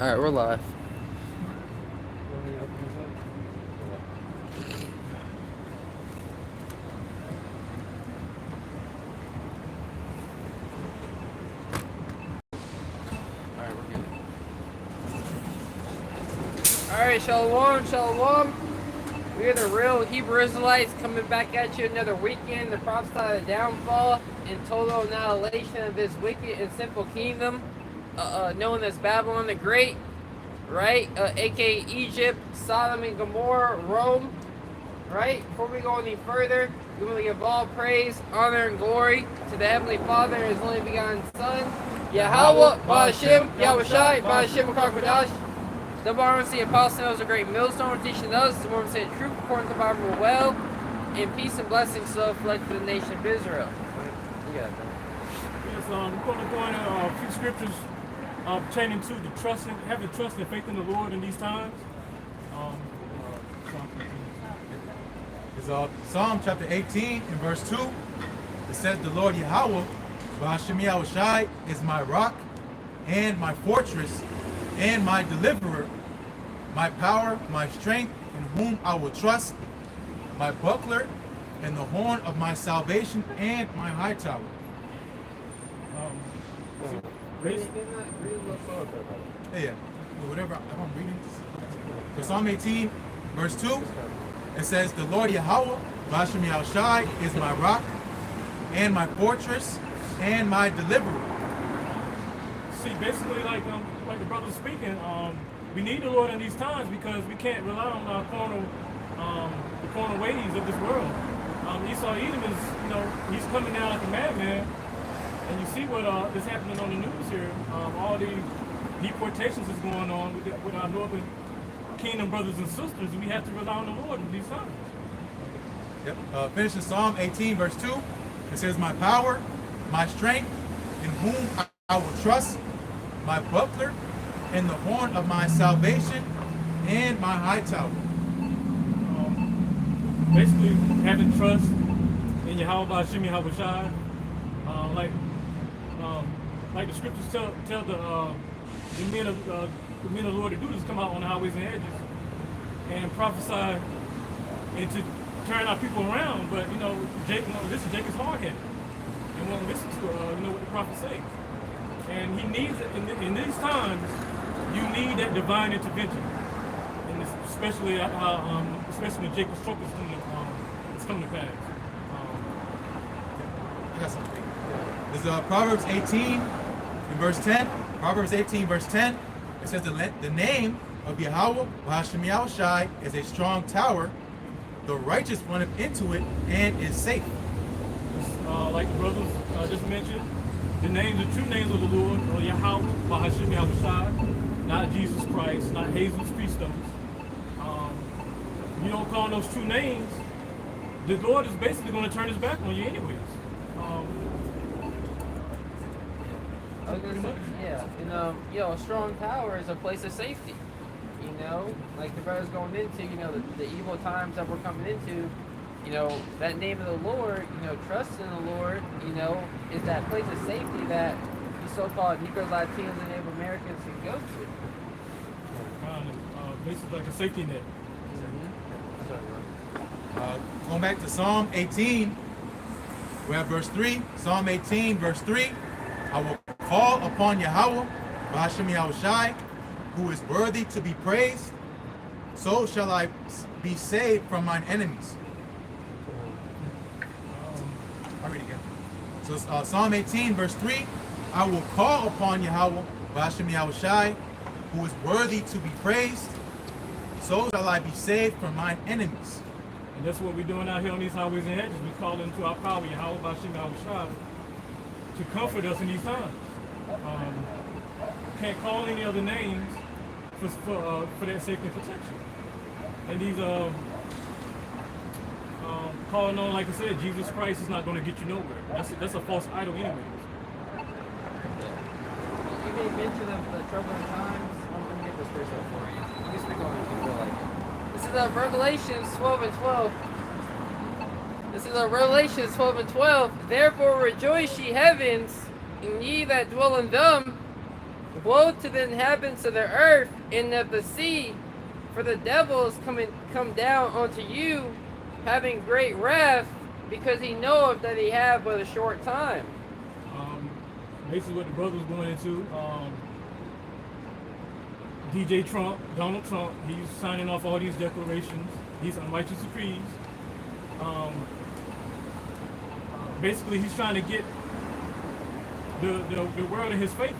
All right, we're live. All right, we're good. All right, shalom, shalom. We are the real Hebrew Israelites coming back at you another weekend to prophesy the downfall and total annihilation of this wicked and sinful kingdom, known as Babylon the Great, right? AKA Egypt, Sodom and Gomorrah, Rome, right? Before we go any further, we want to give all praise, honor, and glory to the Heavenly Father and His only begotten Son, Yahweh, Ba'Hashem, Yahushai, Ba'Hashem, Kakodash. The Bible the apostle knows a great millstone teaching us. The Bible say the truth according to the Bible well, and peace and blessings so reflect to the nation of Israel. You got that. Yes, we're going to go into a few scriptures pertaining to the having trust and faith in the Lord in these times. It's Psalm chapter 18 and verse 2. It says, "The Lord Yahweh, Ba'Hashem Yahushai, is my rock and my fortress and my deliverer, my power, my strength, in whom I will trust, my buckler and the horn of my salvation and my high tower." Yeah, whatever I'm reading. So Psalm 18, verse 2, it says, "The Lord Yahweh, Ba'Hashem Yahushai, is my rock and my fortress and my deliverer." See, basically, like the brother's speaking, we need the Lord in these times because we can't rely on the carnal ways of this world. Esau Edom is, he's coming down like a madman, and you see what is happening on the news here. All these deportations is going on with our northern kingdom brothers and sisters, and we have to rely on the Lord in these times. Yep. Finishing Psalm 18, verse 2, it says, "My power, my strength, in whom I will trust, my buckler, and the horn of my salvation, and my high tower." Basically, having trust in Yahweh Ba'Hashem Yahushai, like the scriptures tell the men of the Lord to do this: come out on the highways and hedges and prophesy and to turn our people around. But Jake is hard-headed and won't listen to what the prophet says. And he needs it in these times. You need that divine intervention, and especially when Jacob's trumpet is coming to pass. I got something. This is Proverbs 18 and verse 10. Proverbs 18 verse 10. It says, "The name of Yahweh, Ba'Hashem Yahushai, is a strong tower. The righteous runneth into it and is safe." Like the brothers just mentioned, the true names of the Lord are Yahweh, Ba'Hashem Yahushai, not Jesus Christ, not Jesus Christos. You don't call those true names, the Lord is basically going to turn his back on you anyways. I was gonna say, yeah, a strong tower is a place of safety. Like the brother's going into, the evil times that we're coming into. That name of the Lord, trust in the Lord, is that place of safety that the so-called Negro Latinos and Native Americans can go to. Basically like a safety net. Going back to Psalm 18, we have verse 3. Psalm 18, verse 3. "I will call upon Yahweh, Ba'Hashem Yahushai, who is worthy to be praised. So shall I be saved from mine enemies." I'll read it again. So Psalm 18, verse 3. "I will call upon Yahweh, Ba'Hashem Yahushai, who is worthy to be praised. So shall I be saved from mine enemies." And that's what we're doing out here on these highways and hedges. We call into our power, Yahweh Ba'Hashem Yahushai, to comfort us in these times. Can't call any other names for that safety and protection. And these calling on, like I said, Jesus Christ is not going to get you nowhere. That's a false idol anyways. You made mention of the troubling times. I'm going to get this verse up for you. I guess we're going to feel like it. This is Revelations 12 and 12. This is Revelations 12 and 12. "Therefore rejoice, ye heavens, and ye that dwell in them. Woe to the inhabitants of the earth and of the sea, for the devil is come down unto you, having great wrath, because he knoweth that he have but a short time. Basically what the brother was going into, DJ Trump, Donald Trump, he's signing off all these declarations, these unrighteous decrees. Basically, he's trying to get the world in his favor.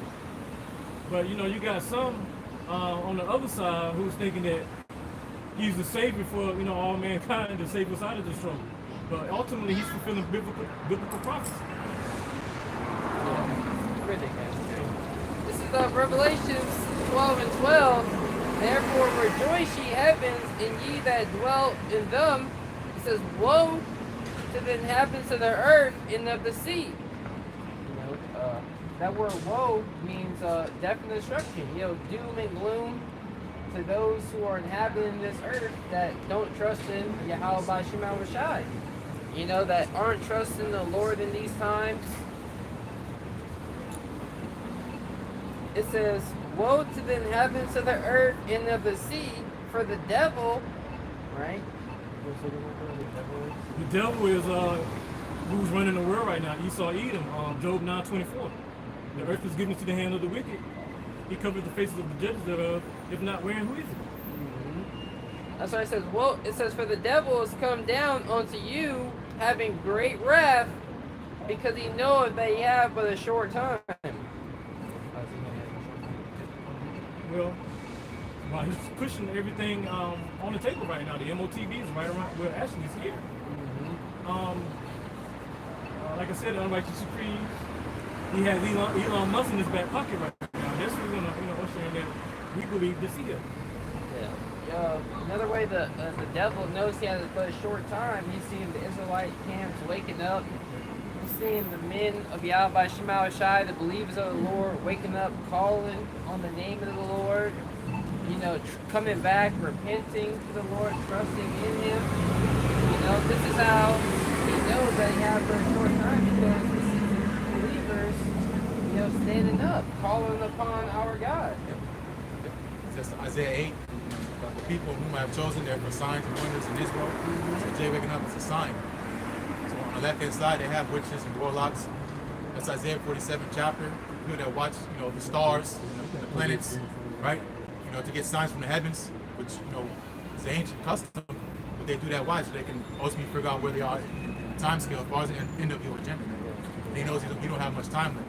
But, you know, you got some on the other side who's thinking that he's the savior for, you know, all mankind, to save us out of this trouble. But ultimately, he's fulfilling biblical prophecy. This is Revelations 12 and 12. Therefore rejoice, ye heavens, and ye that dwell in them. It says, woe to the inhabitants of the earth and of the sea. That word woe means death and destruction. Doom and gloom to those who are inhabiting this earth that don't trust in Yahweh B'Shem Shai. That aren't trusting the Lord in these times. It says, woe to the inhabitants of the earth and of the sea, for the devil, right? The devil is who's running the world right now. Esau, Edom, Job 9:24. The earth is given to the hand of the wicked. He covers the faces of the judges thereof. If not, wherein who is it? Mm-hmm. That's why it says, well, it says, for the devil is come down unto you, having great wrath, because he knoweth that he have but a short time. Well, he's pushing everything on the table right now. The MOTB is right around. Well, actually, it's here. Mm-hmm. Like I said, the unrighteous decrees. He has Elon Musk in his back pocket right now. That's what we're gonna usher in that we believe this year. Yeah. Another way the devil knows he has but a short time. He's seeing the Israelite camps waking up. He's seeing the men of Yahweh B'Shem Shai, the believers of the Lord, waking up, calling on the name of the Lord. Coming back, repenting to the Lord, trusting in Him. This is how he knows that he has but a short time, because he sees believers, standing up, calling upon our God. It says Isaiah 8, the people whom I have chosen there for signs and wonders in Israel. So Jay waking up is a sign. So on the left hand side, they have witches and warlocks. That's Isaiah 47 chapter. People that watch, the stars, the planets, right? To get signs from the heavens, which, is an ancient custom. But they do that why? So they can ultimately figure out where they are in the time scale as far as the end of your agenda. They know you don't have much time left.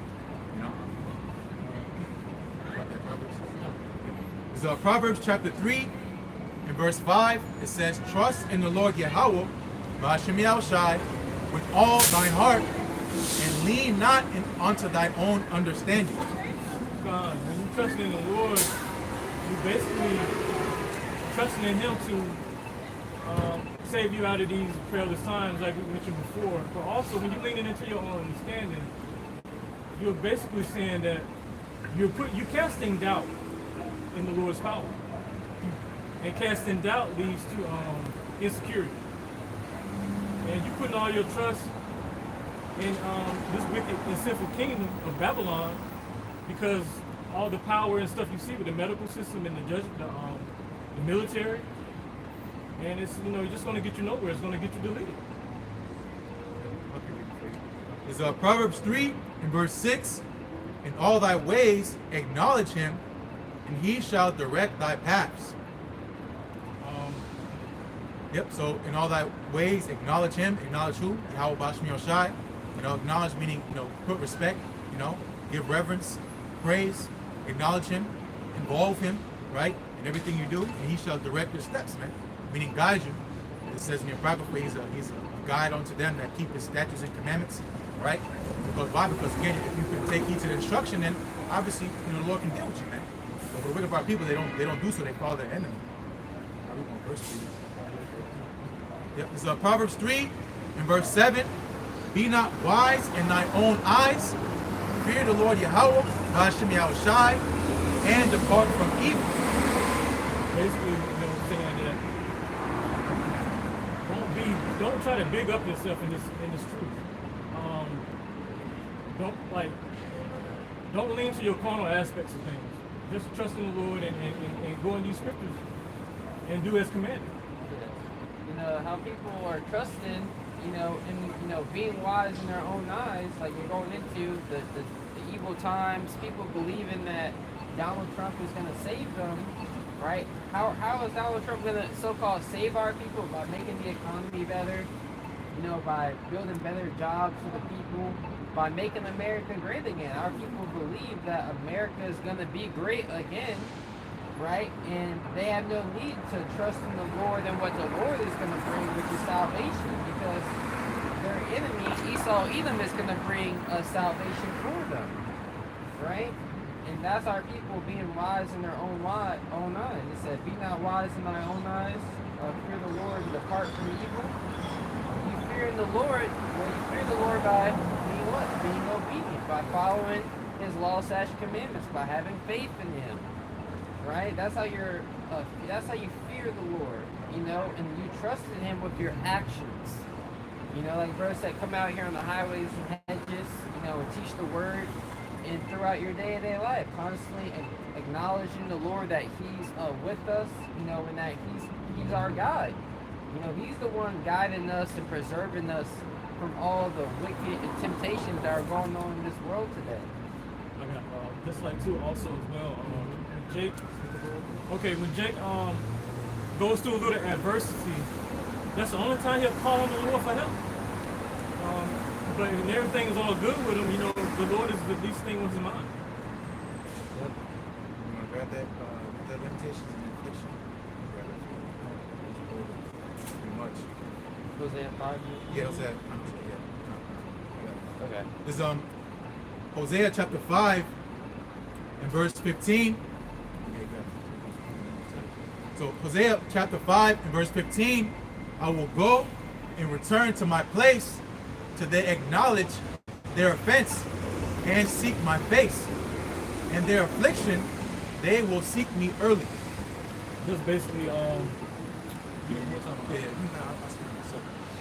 It's Proverbs chapter 3 and verse 5. It says, trust in the Lord Yahweh B'Shem Shai with all thine heart, and lean not unto thine own understanding. God, when you trust in the Lord, you basically trusting in Him to save you out of these perilous times, like we mentioned before. But also, when you're leaning into your own understanding, you're basically saying that you're casting doubt in the Lord's power, and casting doubt leads to insecurity. And you putting all your trust in this wicked and sinful kingdom of Babylon, because all the power and stuff you see with the medical system and the military, and it's just going to get you nowhere. It's going to get you deleted. It's Proverbs 3 and verse 6. In all thy ways acknowledge him, and he shall direct thy paths. So in all thy ways acknowledge him. Acknowledge who? Yahweh B'Shem Shai. Acknowledge meaning put respect. Give reverence, praise. Acknowledge him, involve him, right, in everything you do, and he shall direct your steps, man. Meaning guide you. It says in the Apocrypha, he's a guide unto them that keep his statutes and commandments, right? Because why? Because again, if you can take heed to the instruction, then obviously the Lord can deal with you, man. But for the wicked of our people, they don't do so. They follow their enemy. Verse 3. It's Proverbs 3 and verse 7. Be not wise in thine own eyes. Fear the Lord Yahweh B'Shem Shai, and depart from evil. Basically, saying that don't try to big up yourself in this truth. Don't don't lean to your carnal aspects of things. Just trust in the Lord and go in these scriptures and do as commanded. You know how people are trusting, being wise in their own eyes. Like you're going into the evil times. People believing that Donald Trump is going to save them, right? How is Donald Trump going to so-called save our people? By making the economy better, by building better jobs for the people, by making America great again. Our people believe that America is going to be great again, right? And they have no need to trust in the Lord and what the Lord is going to bring, which is salvation, because their enemy, Esau, Edom, is going to bring a salvation for them, right? And that's our people being wise in their own eyes. It said, "Be not wise in thy own eyes, fear the Lord and depart from evil." You fear the Lord, you fear the Lord by being what? Being obedient, by following his law/commandments, by having faith in him. Right? That's how you fear the Lord, and you trust in him with your actions. Like bro said, come out here on the highways and hedges, and teach the word, and throughout your day-to-day life, constantly acknowledging the Lord that he's with us, and that he's our guide. He's the one guiding us and preserving us from all the wicked and temptations that are going on in this world today. I got just like too also as well. Jake, when Jake goes through a little adversity, that's the only time he'll call on the Lord for help. But when everything is all good with him, the Lord is the least thing on his mind. Yep. You want to grab that, the limitations and affliction? Grab that. Pretty much. Hosea 5? Yeah, Hosea. Yeah. Okay. This is Hosea chapter 5 and verse 15. So Hosea chapter 5 and verse 15, I will go and return to my place till they acknowledge their offense and seek my face. And their affliction, they will seek me early. Just basically,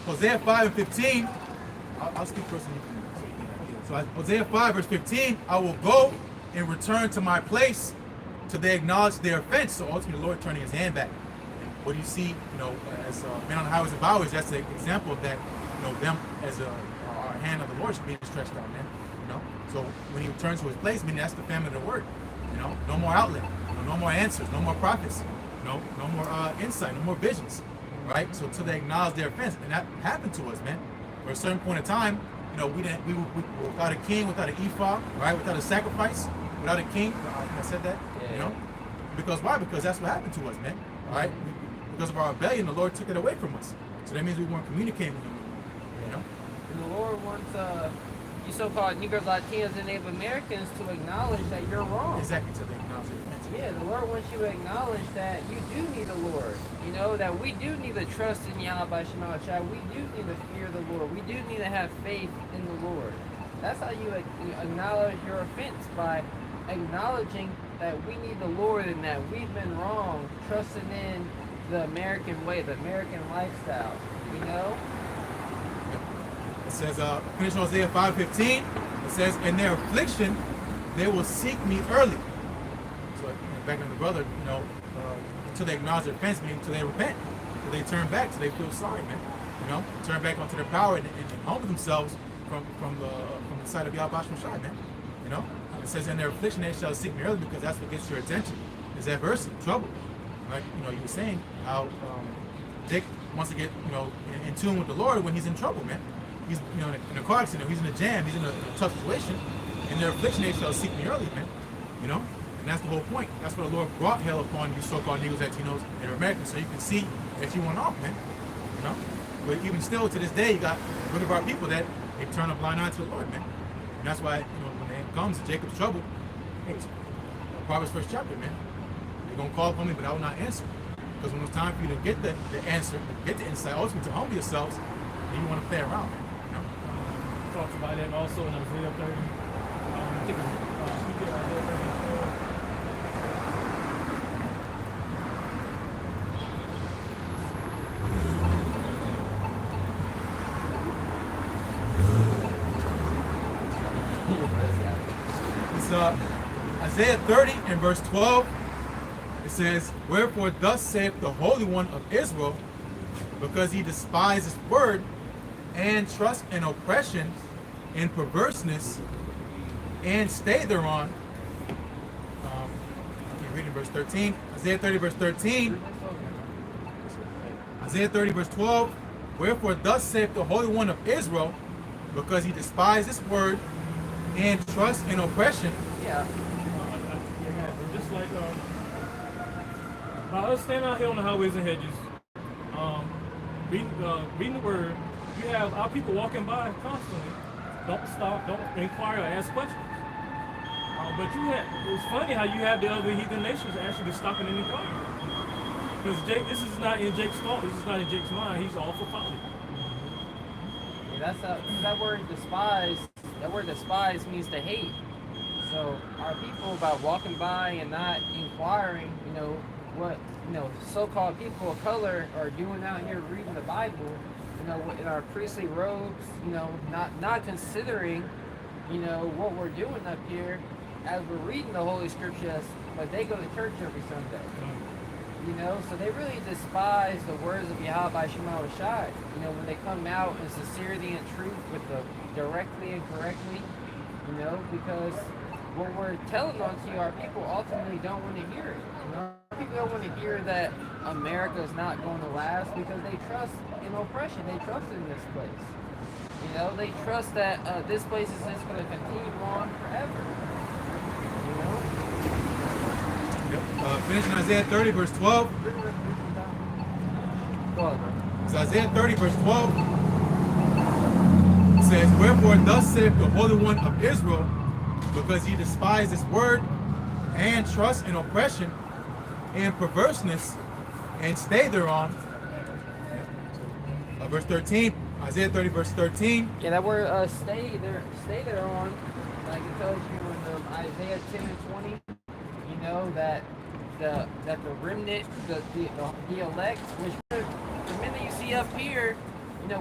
Hosea 5 and 15, I'll speak first and you can. So Hosea 5 verse 15, I will go and return to my place till they acknowledge their offense. So ultimately the Lord turning his hand back. What do you see, as men on the highways and byways, that's an example of that, them as our hand of the Lord should be stretched out, man. So when he returns to his place, meaning that's the family of the word. No more outlet, no more answers, no more prophets, no more insight, no more visions, right? So till they acknowledge their offense, and that happened to us, man. For a certain point in time, we were without a king, without an ephod, right? Without a sacrifice, without a king. I said that, Because why? Because that's what happened to us, man. Right? Because of our rebellion, the Lord took it away from us. So that means we weren't communicating with him. And the Lord wants you so-called Negroes, Latinos, and Native Americans to acknowledge that you're wrong. Exactly, so they acknowledge it. Yeah, the Lord wants you to acknowledge that you do need the Lord. That we do need to trust in Yahweh Shema Shai. We do need to fear the Lord. We do need to have faith in the Lord. That's how you acknowledge your offense, by acknowledging that we need the Lord and that we've been wrong, trusting in the American way, the American lifestyle, It says, finish Hosea 5:15, it says, in their affliction, they will seek me early. So, back on the brother, until they acknowledge their offense, meaning until they repent, until they turn back, until they feel sorry, man. Turn back onto their power and humble themselves from the sight of Yahweh Shai, man. It says, in their affliction, they shall seek me early, because that's what gets your attention, is adversity, trouble. Like, you were saying how Jake wants to get, in tune with the Lord when he's in trouble, man. He's, in a car accident, he's in a jam, he's in a tough situation. In their affliction, they shall seek me early, man. And that's the whole point. That's why the Lord brought hell upon you so-called Negroes, Latinos, and Americans, so you can see that you went off, man. But even still, to this day, you got rid of our people that they turn a blind eye to the Lord, man. And that's why, when it comes to Jacob's trouble, it's Proverbs 1st chapter, man. You're going to call upon me, but I will not answer. Because when it's time for you to get the answer, get the insight, ultimately to humble yourselves, then you want to play around, man. Talks about that also in Isaiah 30. I think it's Isaiah 34. Isaiah 30 and verse 12. It says, "Wherefore thus saith the Holy One of Israel, because he despised his word, and trust in oppression and perverseness, and stay thereon." Keep reading verse 13. Isaiah 30 verse 13. Isaiah 30 verse 12. "Wherefore thus saith the Holy One of Israel, because he despised his word, and trust in oppression." Yeah. Just like by us standing out here on the highways and hedges, reading the word, you have our people walking by constantly. Don't stop, don't inquire or ask questions. But it's funny how you have the other heathen nations actually stopping and inquiring. Because this is not in Jake's thought, this is not in Jake's mind, he's all for folly. Yeah, that word despise. That word despise means to hate. So our people, by walking by and not inquiring, what so-called people of color are doing out here reading the Bible, in our priestly robes, not considering, what we're doing up here as we're reading the Holy Scriptures, but they go to church every Sunday. So they really despise the words of Yahweh Shema Shai. When they come out in sincerity and truth with the directly and correctly, because what we're telling on to you, our people ultimately don't want to hear it. People don't want to hear that America is not going to last because they trust in oppression. They trust in this place. They trust that this place is just going to continue on forever. Finishing Isaiah 30 verse 12. It's Isaiah 30 verse 12. It says, "Wherefore thus saith the Holy One of Israel, because he despised his word, and trust in oppression and perverseness, and stay thereon." Verse 13, Isaiah 30 verse 13. Yeah, that word stay there on, like it tells you in Isaiah 10 and 20, that the remnant, the elect, which the minute you see up here,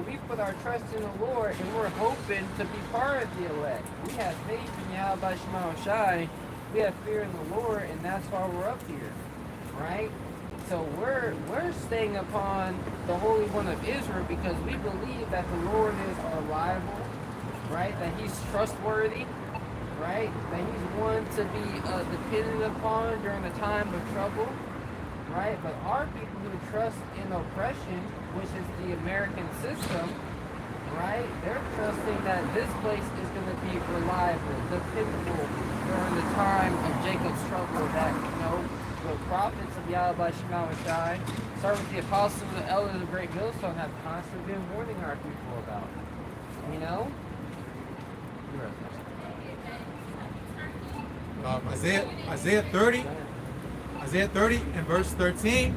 we put our trust in the Lord, and we're hoping to be part of the elect. We have faith in Yahweh Shema Shai. We have fear in the Lord, and that's why we're up here, right? So we're staying upon the Holy One of Israel because we believe that the Lord is reliable, right? That He's trustworthy, right? That He's one to be depended upon during the time of trouble, right? But our people who trust in oppression, which is the American system, right? They're trusting that this place is going to be reliable, dependable during the time of Jacob's trouble. That the prophets of Yahweh Shema Shai, starting with the apostles and the elders of the great millstone, have constantly been warning our people about. Isaiah 30 and verse 13.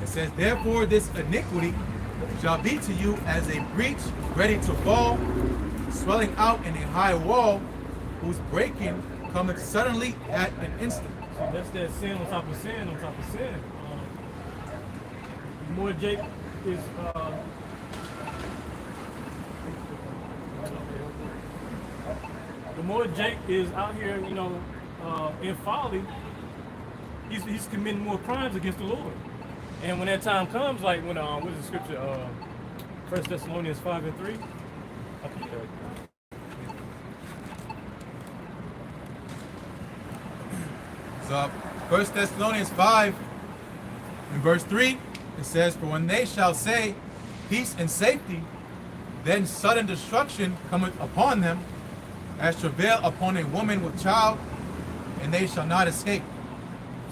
It says, "Therefore this iniquity shall be to you as a breach ready to fall, swelling out in a high wall, whose breaking cometh suddenly at an instant." So that's that sin on top of sin on top of sin. The more Jake is out here, in folly, he's committing more crimes against the Lord. And when that time comes, like when what is the scripture? 1 Thessalonians 5 and 3. So 1 Thessalonians 5 in verse 3, it says, "For when they shall say peace and safety, then sudden destruction cometh upon them, as travail upon a woman with child, and they shall not escape."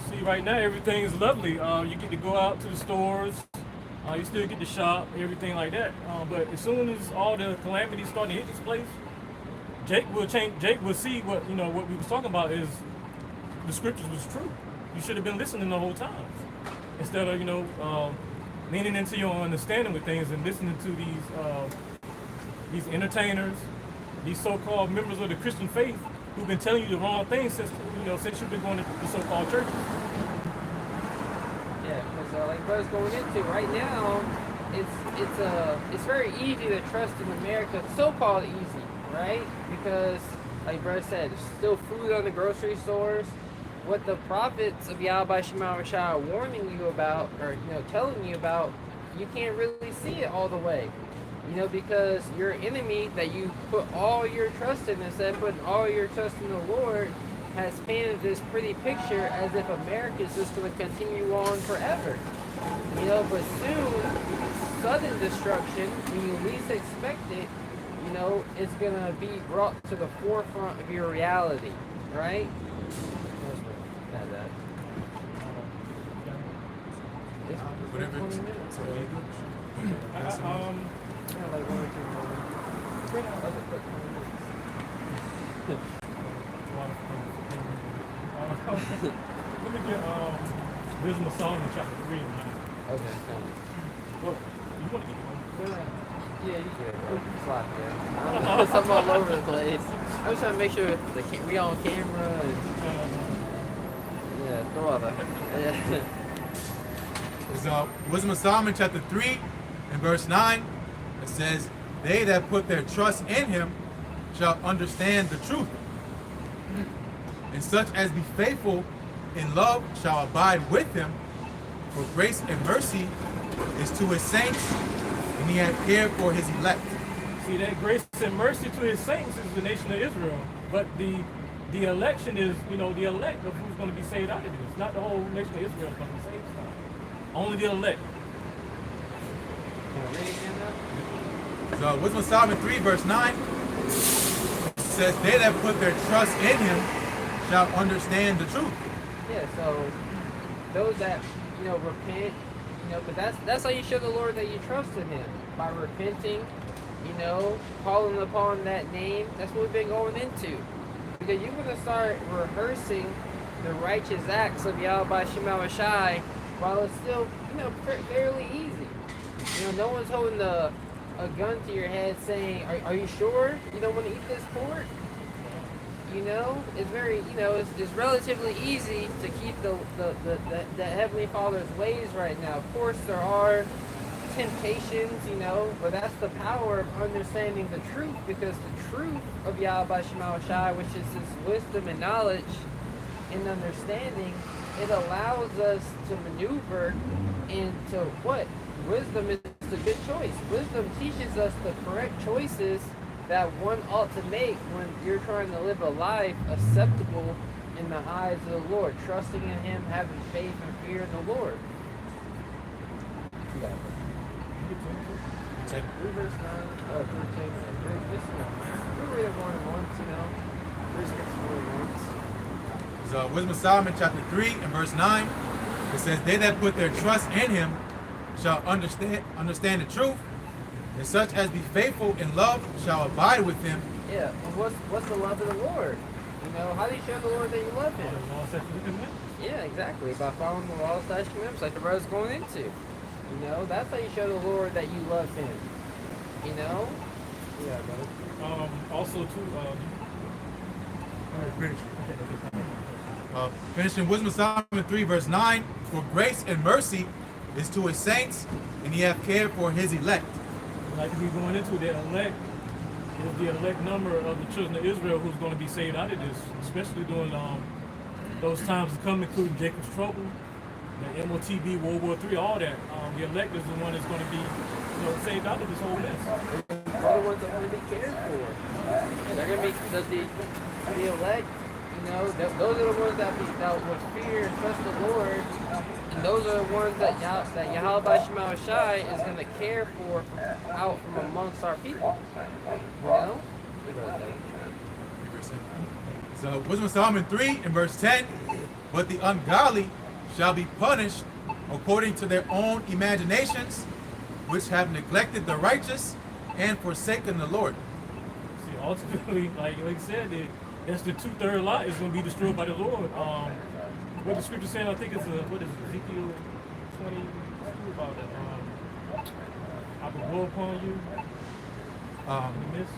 See, right now everything is lovely. You get to go out to the stores, you still get to shop, everything like that. But as soon as all the calamities start to hit this place, Jake will change. Jake will see what what we was talking about is the scriptures was true. You should have been listening the whole time, instead of leaning into your understanding with things and listening to these entertainers, these so-called members of the Christian faith who've been telling you the wrong things since you've been going to the so-called churches. Yeah, because like what I was going into right now, it's very easy to trust in America. So-called easy, right? Because like brother said, there's still food on the grocery stores. What the prophets of Yahweh Shema Rashai are warning you about, or telling you about, you can't really see it all the way. Because your enemy that you put all your trust in, instead of putting all your trust in the Lord, has painted this pretty picture as if America is just going to continue on forever. But soon, sudden destruction, when you least expect it, it's going to be brought to the forefront of your reality, right? Whatever. Yeah, like 1 or 2 more. Let me get Wisdom of Solomon chapter 3. Okay, Look, you want to get one? yeah, you good. Slap, yeah. Something all over the place. I was trying to make sure we on camera. And, yeah, throw out yeah. It's Wisdom of Solomon chapter 3 and verse 9. It says, they that put their trust in him shall understand the truth. And such as be faithful in love shall abide with him. For grace and mercy is to his saints, and he hath cared for his elect. See, that grace and mercy to his saints is the nation of Israel. But the election is, the elect of who's going to be saved out of this. Not the whole nation of Israel is going to be saved. Only the elect. So Wisdom of Solomon 3 verse 9 says, they that put their trust in him shall understand the truth. Yeah, so those that, repent, but that's how you show the Lord that you trust in him. By repenting, calling upon that name. That's what we've been going into. Because you're going to start rehearsing the righteous acts of Yahweh Shema Rashai while it's still, fairly easy. No one's holding a gun to your head saying, are you sure you don't want to eat this pork? It's very, it's relatively easy to keep the Heavenly Father's ways right now. Of course, there are temptations, but that's the power of understanding the truth, because the truth of Yahweh Shema Shai, which is his wisdom and knowledge and understanding, it allows us to maneuver into what? Wisdom is a good choice. Wisdom teaches us the correct choices that one ought to make when you're trying to live a life acceptable in the eyes of the Lord, trusting in him, having faith and fear in the Lord. Yeah. Verse 9, we read it more than once, Verse 6 more than once. So Wisdom of Solomon chapter 3 and verse 9, it says, they that put their trust in him shall understand the truth, and such as be faithful in love shall abide with him. Yeah, and what's the love of the Lord? How do you show the Lord that you love him? Yeah, exactly. By following the law, statutes, commandments, like the brother's going into. That's how you show the Lord that you love him. Yeah, brother. Also, too, Finishing Wisdom of Solomon 3 verse 9, for grace and mercy is to his saints, and he hath cared for his elect. Like we're going into, the elect is the elect number of the children of Israel who's going to be saved out of this, especially during those times to come, including Jacob's trouble, the MOTB, World War III, all that. The elect is the one that's going to be saved out of this whole mess. They're the ones that want to be cared for. They're going to be the elect. Those are the ones that would fear and trust the Lord, and those are the ones that Yahweh Shema Shai is going to care for out from amongst our people. So Wisdom of Solomon 3 and verse 10, but the ungodly shall be punished according to their own imaginations, which have neglected the righteous and forsaken the Lord. See, ultimately, like you said, that's the 2/3 lot is going to be destroyed by the Lord. What the scripture saying, I think it's Ezekiel 20 about that. I will go upon you. Miss.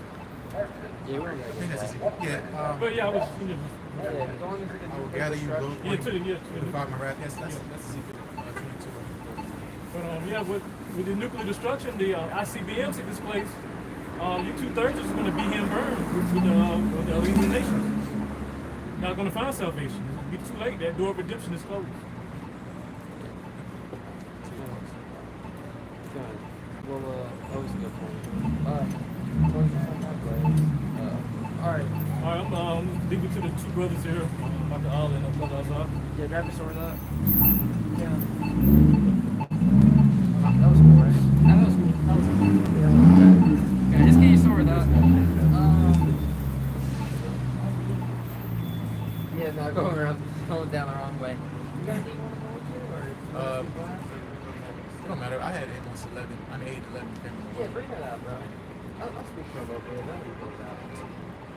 Yeah, we're I think that's yeah. But yeah, I was. I will gather you. Yeah, to the five my wrath. Yes, that's Ezekiel 22. But yeah, with the nuclear destruction, the ICBMs in this place, Your 2/3 is going to be him burned with the other heathen nations. Not going to find salvation. It'll be too late. That door of redemption is closed. Well, that was a good point. Alright. All right, I'm leaving to the two brothers here, Dr. Ali and Brother Azar. Yeah, grab your sword up. Yeah. That was cool, right? That was cool. That was cool. Yeah. Okay, just get your sword up. Yeah, no, going down the wrong way. You got anything you want to go into, or? It don't matter. I had Amos 11. I'm 8, 11. Yeah, bring that out, bro. I'll speak for a little bit. Let me pull it out.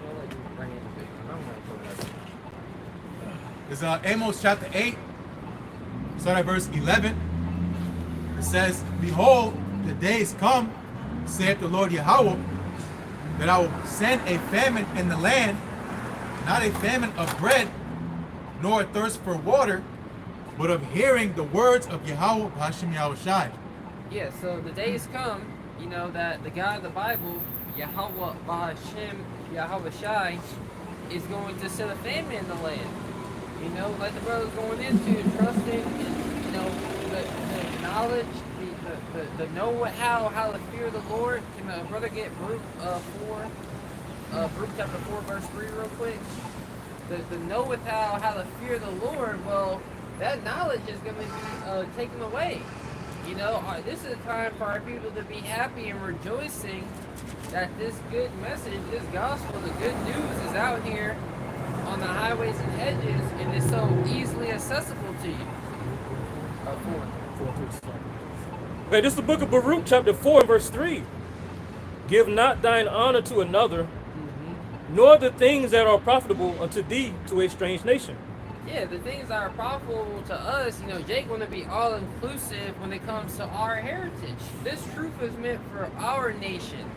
I'll let you bring in the big one. I'm gonna pull it out. It's Amos chapter 8, start at verse 11. It says, Behold, the days come, saith the Lord Yahweh, that I will send a famine in the land, not a famine of bread, nor a thirst for water, but of hearing the words of Yahweh Hashem Yahushai. Yeah, so the days come, you know, that the God of the Bible, Yahweh Hashem Yahushai, is going to send a famine in the land. You know, like the brother's going into, trusting in, you know, the knowledge, the know how to fear the Lord. Can the brother get Baruch 4 verse 3 real quick? The know with how to fear the Lord, well, that knowledge is going to be taken away. You know, this is a time for our people to be happy and rejoicing that this good message, this gospel, the good news is out here on the highways and hedges, and is so easily accessible to you. Okay, this is the book of Baruch, chapter 4, verse 3. Give not thine honor to another, nor the things that are profitable unto thee to a strange nation. Yeah, the things that are profitable to us, you know, Jake want to be all-inclusive when it comes to our heritage. This truth is meant for our nation.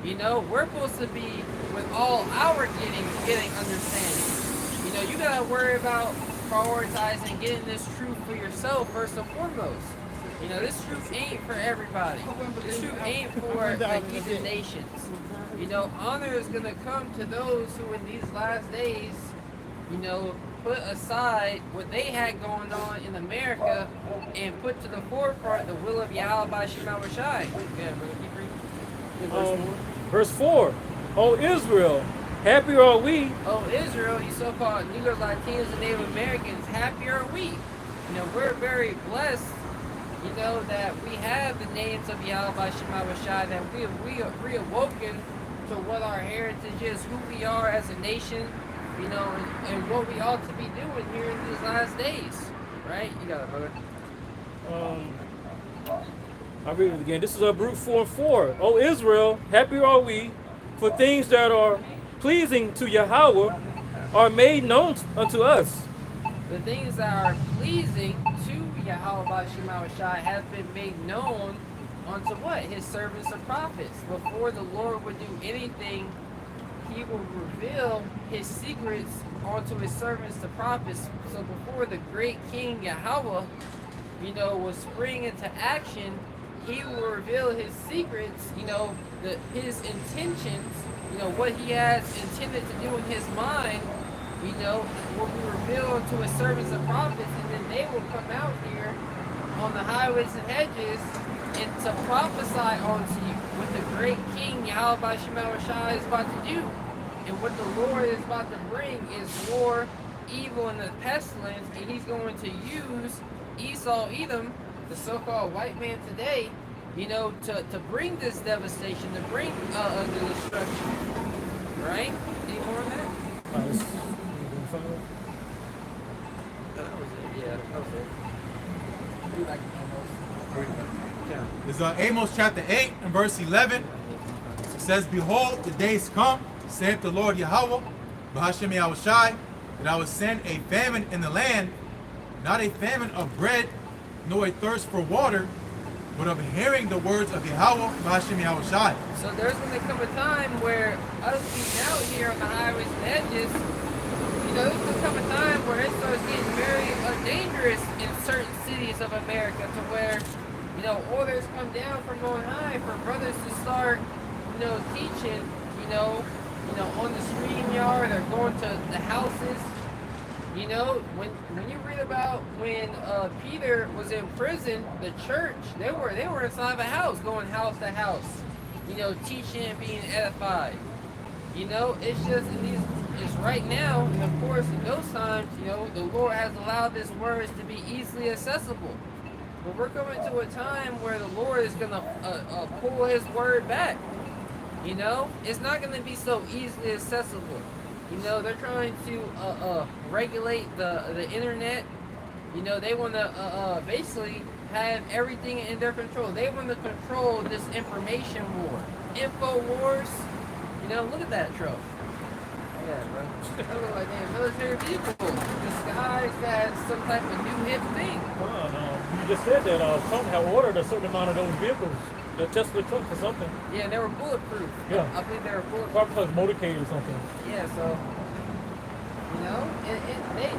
You know, we're supposed to be with all our getting understanding. You know, you gotta worry about prioritizing getting this truth for yourself first and foremost. You know, this truth ain't for everybody. This truth ain't for the heathen nations. You know, honor is gonna come to those who in these last days, you know, put aside what they had going on in America and put to the forefront the will of Yahweh by Shema Rashai. Yeah, brother, keep reading. Verse 4. O Israel, happy are we. Oh, Israel, you so-called Negro Latinos and Native Americans, happy are we. You know, we're very blessed, you know, that we have the names of Yahweh by Shema Rashai, that we are reawoken to what our heritage is, who we are as a nation, you know, and what we ought to be doing here in these last days. Right? You got it, brother. I'll read it again. This is Baruch 4:4. O Israel, happy are we, for things that are pleasing to Yahweh are made known unto us. The things that are pleasing to Yahweh by Shema Rashai have been made known unto what? His servants and prophets. Before the Lord would do anything, he will reveal his secrets onto his servants, the prophets. So before the great King Yahweh, you know, will spring into action, he will reveal his secrets, you know, his intentions, you know, what he has intended to do in his mind, you know, will be revealed to his servants and prophets, and then they will come out here on the highways and hedges and to prophesy unto you what the great King Yahweh by Shema Rashai is about to do. And what the Lord is about to bring is war, evil, and the pestilence, and he's going to use Esau, Edom, the so-called white man today, you know, to bring this devastation, to bring the destruction. Right? Any more on that? That was it. Yeah, that was it. Be like Yeah. It's Amos chapter 8 and verse 11. It says, Behold, the days come, saith the Lord Yahweh, B'Hashem Yahushai, that I will send a famine in the land, not a famine of bread, nor a thirst for water, but of hearing the words of Yahweh, B'Hashem Yahushai. So there's going to come a time where us being out here on the highways and edges, you know, there's going to come a time where it starts getting very dangerous in certain cities of America, to where, you know, orders come down from on high for brothers to start, you teaching, on the stream yard or going to the houses. When you read about when Peter was in prison, the church, they were inside of a house, going house to house, teaching and being edified. It's right now, and of course in those times, the Lord has allowed His words to be easily accessible. But we're coming to a time where the Lord is going to pull His word back. It's not going to be so easily accessible. They're trying to regulate the internet. They want to basically have everything in their control. They want to control this information war. Info wars. Look at that truck. Yeah, bro. That look like a military vehicle disguised as some type of new hip thing. You just said that Trump had ordered a certain amount of those vehicles. The Tesla truck or something. Yeah, they were bulletproof. Yeah. I believe they were bulletproof. Probably because motorcade or something. Yeah, so,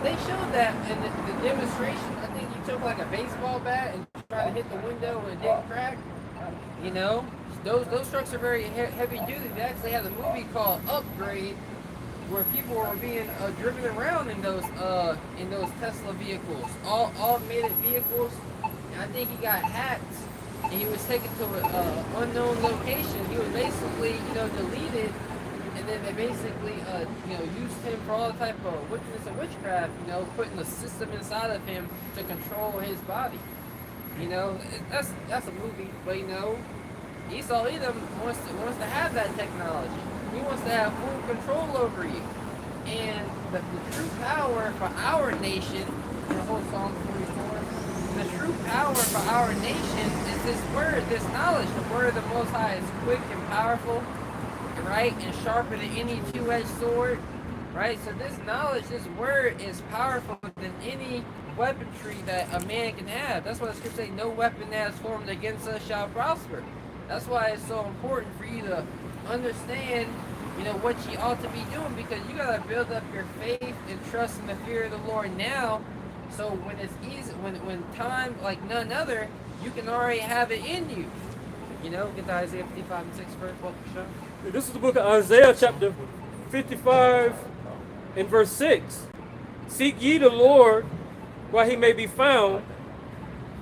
they showed that in the demonstration. I think he took like a baseball bat and tried to hit the window and it didn't crack. Those trucks are very heavy duty. They actually had a movie called Upgrade where people were being driven around in those Tesla vehicles, all automated vehicles. And I think he got hacked and he was taken to an unknown location. He was basically deleted, and then they basically used him for all type of wickedness and witchcraft. Putting the system inside of him to control his body. That's a movie, but Esau Edom wants to have that technology. He wants to have full control over you. And the true power for our nation, in the whole Psalm 44, the true power for our nation is this word, this knowledge. The word of the Most High is quick and powerful, right? And sharper than any two-edged sword, right? So this knowledge, this word is powerful than any weaponry that a man can have. That's why the scripture says, no weapon that is formed against us shall prosper. That's why it's so important for you to understand, what you ought to be doing, because you got to build up your faith and trust in the fear of the Lord now. So when it's easy, when time like none other, you can already have it in you. Get to Isaiah 55 and 6 first. Welcome, show. This is the book of Isaiah, chapter 55 and verse 6. Seek ye the Lord while he may be found.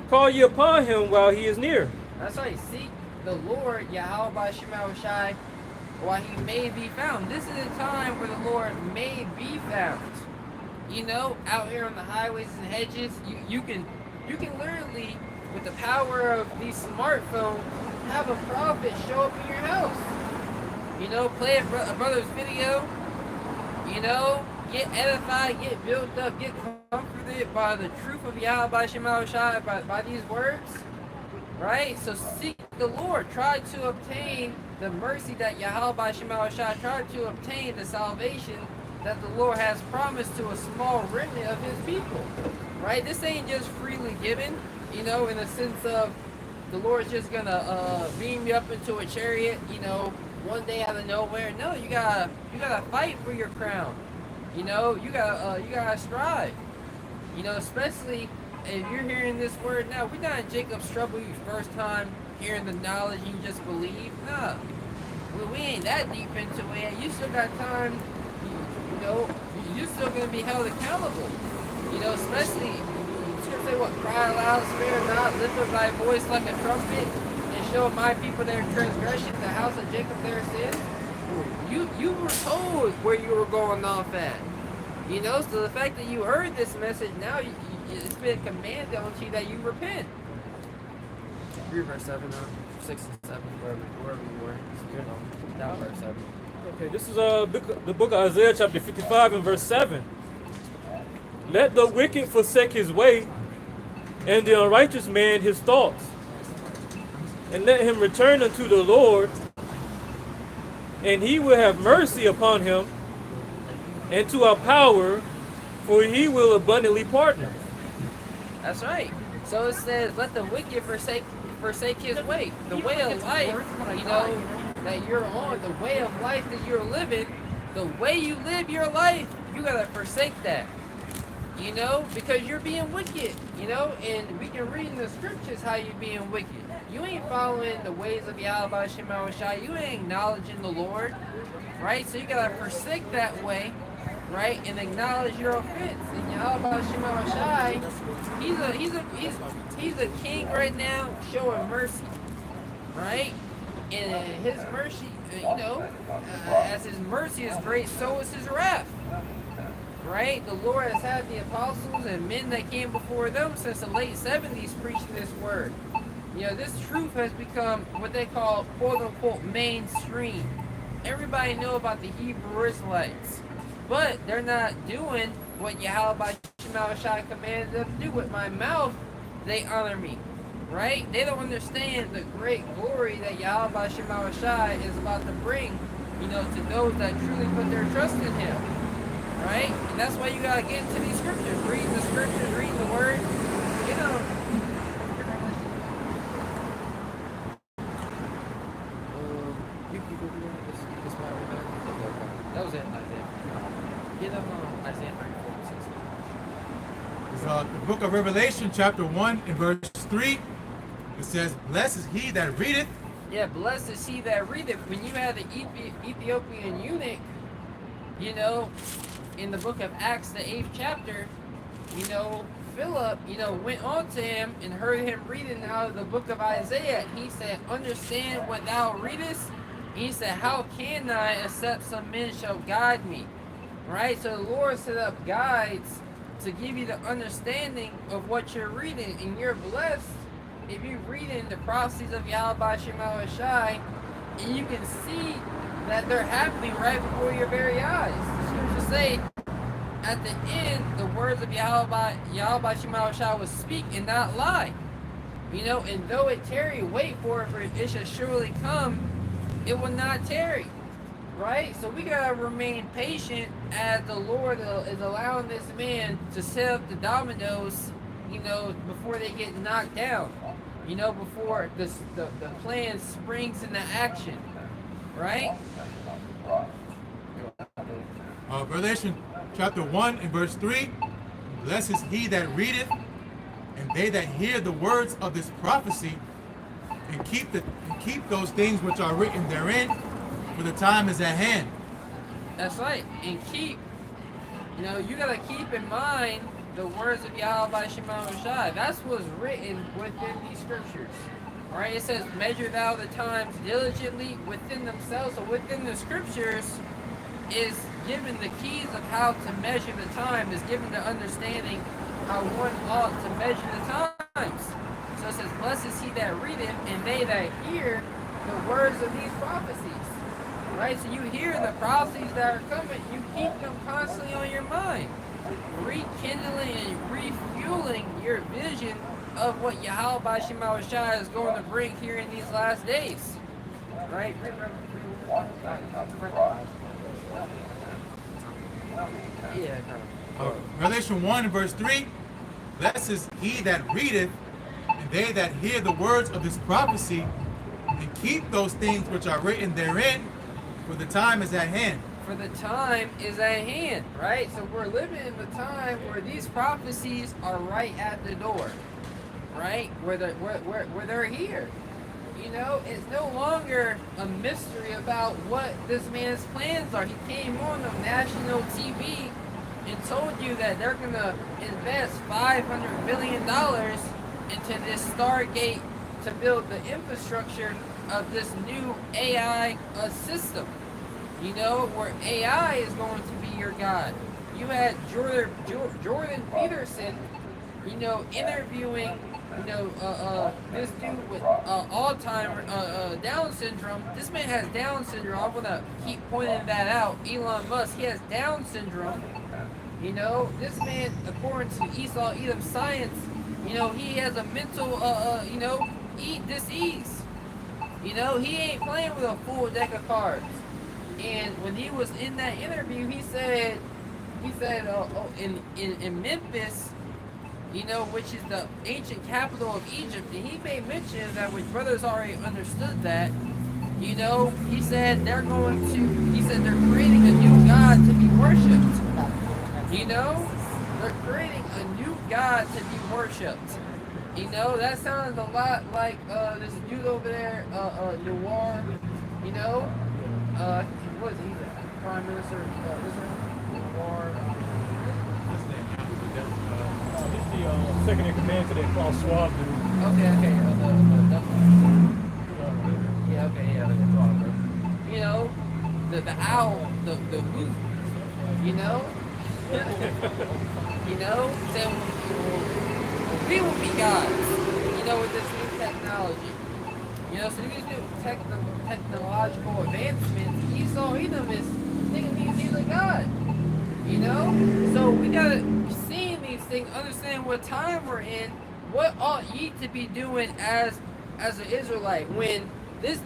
Call ye upon him while he is near. That's right. Seek the Lord, Yahweh by Shema Shai, while he may be found. This is a time where the Lord may be found. Out here on the highways and hedges, you can literally, with the power of these smartphones, have a prophet show up in your house. Play a brother's video. Get edified, get built up, get comforted by the truth of Yahweh by Shema Shai, by these words. Right? So seek the Lord. Try to obtain the mercy that Yahweh by Shema Shai, try to obtain the salvation that the Lord has promised to a small remnant of His people. Right? This ain't just freely given, in the sense of the Lord's just gonna beam you up into a chariot, one day out of nowhere. No, you gotta fight for your crown. You gotta strive. Especially if you're hearing this word now. We're not in Jacob's trouble. You first time hearing the knowledge, you just believe. Nah, we ain't that deep into it. You still got time. You're still gonna be held accountable. Especially. Say what? Cry aloud, spare not, lift up thy voice like a trumpet, and show my people their transgression, the house of Jacob their sin. You were told where you were going off at. So the fact that you heard this message, now it's been commanded onto you that you repent. Read verse 7, 6 and 7, wherever you were. Down verse 7. Okay, this is the book of Isaiah, chapter 55 and verse 7. Let the wicked forsake his way, and the unrighteous man his thoughts. And let him return unto the Lord, and he will have mercy upon him, and to our power, for he will abundantly pardon. That's right. So it says, let the wicked forsake his way. The way of life, that you're on, the way of life that you're living, the way you live your life, you gotta forsake that. You know, because you're being wicked, you know, and we can read in the scriptures how you're being wicked. You ain't following the ways of Yahweh Shema Shai. You ain't acknowledging the Lord, right? So you gotta forsake that way, right, and acknowledge your offense. And Yahweh Shema Shai, he's a king right now, showing mercy, right? And his mercy, as his mercy is great, so is his wrath. Right? The Lord has had the apostles and men that came before them since the late 70s preaching this word. You know, this truth has become what they call, quote unquote, mainstream. Everybody know about the Hebrew Israelites, but they're not doing what Yahweh Shema Shai commanded them to do. With my mouth, they honor me. Right? They don't understand the great glory that Yahweh Shema Shai is about to bring, to those that truly put their trust in him. Right? And that's why you gotta get into these scriptures. Reading the scriptures, reading the word. That was it, Isaiah. Isaiah 9:4. The book of Revelation, chapter 1 and verse 3. It says, blessed is he that readeth. Yeah, blessed is he that readeth. When you had the Ethiopian eunuch, in the book of Acts, the 8th chapter, Philip, went on to him and heard him reading out of the book of Isaiah. He said, understand what thou readest? And he said, how can I, except some men shall guide me? Right? So the Lord set up guides to give you the understanding of what you're reading. And you're blessed if you're reading the prophecies of Yahweh Shema Shai, and you can see that they're happening right before your very eyes. The scriptures say, at the end, the words of Yahweh Shema Shai will speak and not lie. And though it tarry, wait for it, for it shall surely come, it will not tarry. Right? So we gotta remain patient as the Lord is allowing this man to set up the dominoes, before they get knocked down. Before the plan springs into action. Right? Revelation chapter 1 and verse 3. Blessed is he that readeth, and they that hear the words of this prophecy, and keep those things which are written therein, for the time is at hand. That's right. And you gotta keep in mind the words of Yahweh Shema Shai. That's what's written within these scriptures. Alright, it says, measure thou the times diligently within themselves. So within the scriptures is given the keys of how to measure the time, is given the understanding how one ought to measure the times. So it says, blessed is he that readeth, and they that hear the words of these prophecies. Right? So you hear the prophecies that are coming, you keep them constantly on your mind, rekindling and refueling your vision of what Yahweh Shema Shai is going to bring here in these last days. Right? Yeah. Revelation 1 and verse 3. Blessed is he that readeth, and they that hear the words of this prophecy, and keep those things which are written therein, for the time is at hand. For the time is at hand, right? So we're living in the time where these prophecies are right at the door, right? Where they're here. It's no longer a mystery about what this man's plans are. He came on national TV and told you that they're going to invest $500 billion into this Stargate to build the infrastructure of this new AI system. Where AI is going to be your God. You had Jordan Peterson, interviewing, this dude with Alzheimer's, Down syndrome. This man has Down syndrome. I'm gonna keep pointing that out. Elon Musk, he has Down syndrome. This man, according to Esau Edom science, he has a mental, disease. He ain't playing with a full deck of cards. And when he was in that interview, he said, in Memphis, which is the ancient capital of Egypt, and he made mention of that, which brothers already understood that, he said they're creating a new God to be worshipped, They're creating a new God to be worshipped. You know, that sounds a lot like this dude over there, Noir. You know, what is he? Prime Minister of Israel? Noir. He's the second in command to that Klaus Schwab dude. Okay. Yeah, okay, yeah, that's wrong. You know, the owl, the moose. You know, you know, then we will be gods. You know, with this new technology. You know, so these new technological advancements, Esau, Edom is thinking he's a god. You know, so we gotta seeing these things, understand what time we're in. What ought ye to be doing as an Israelite when this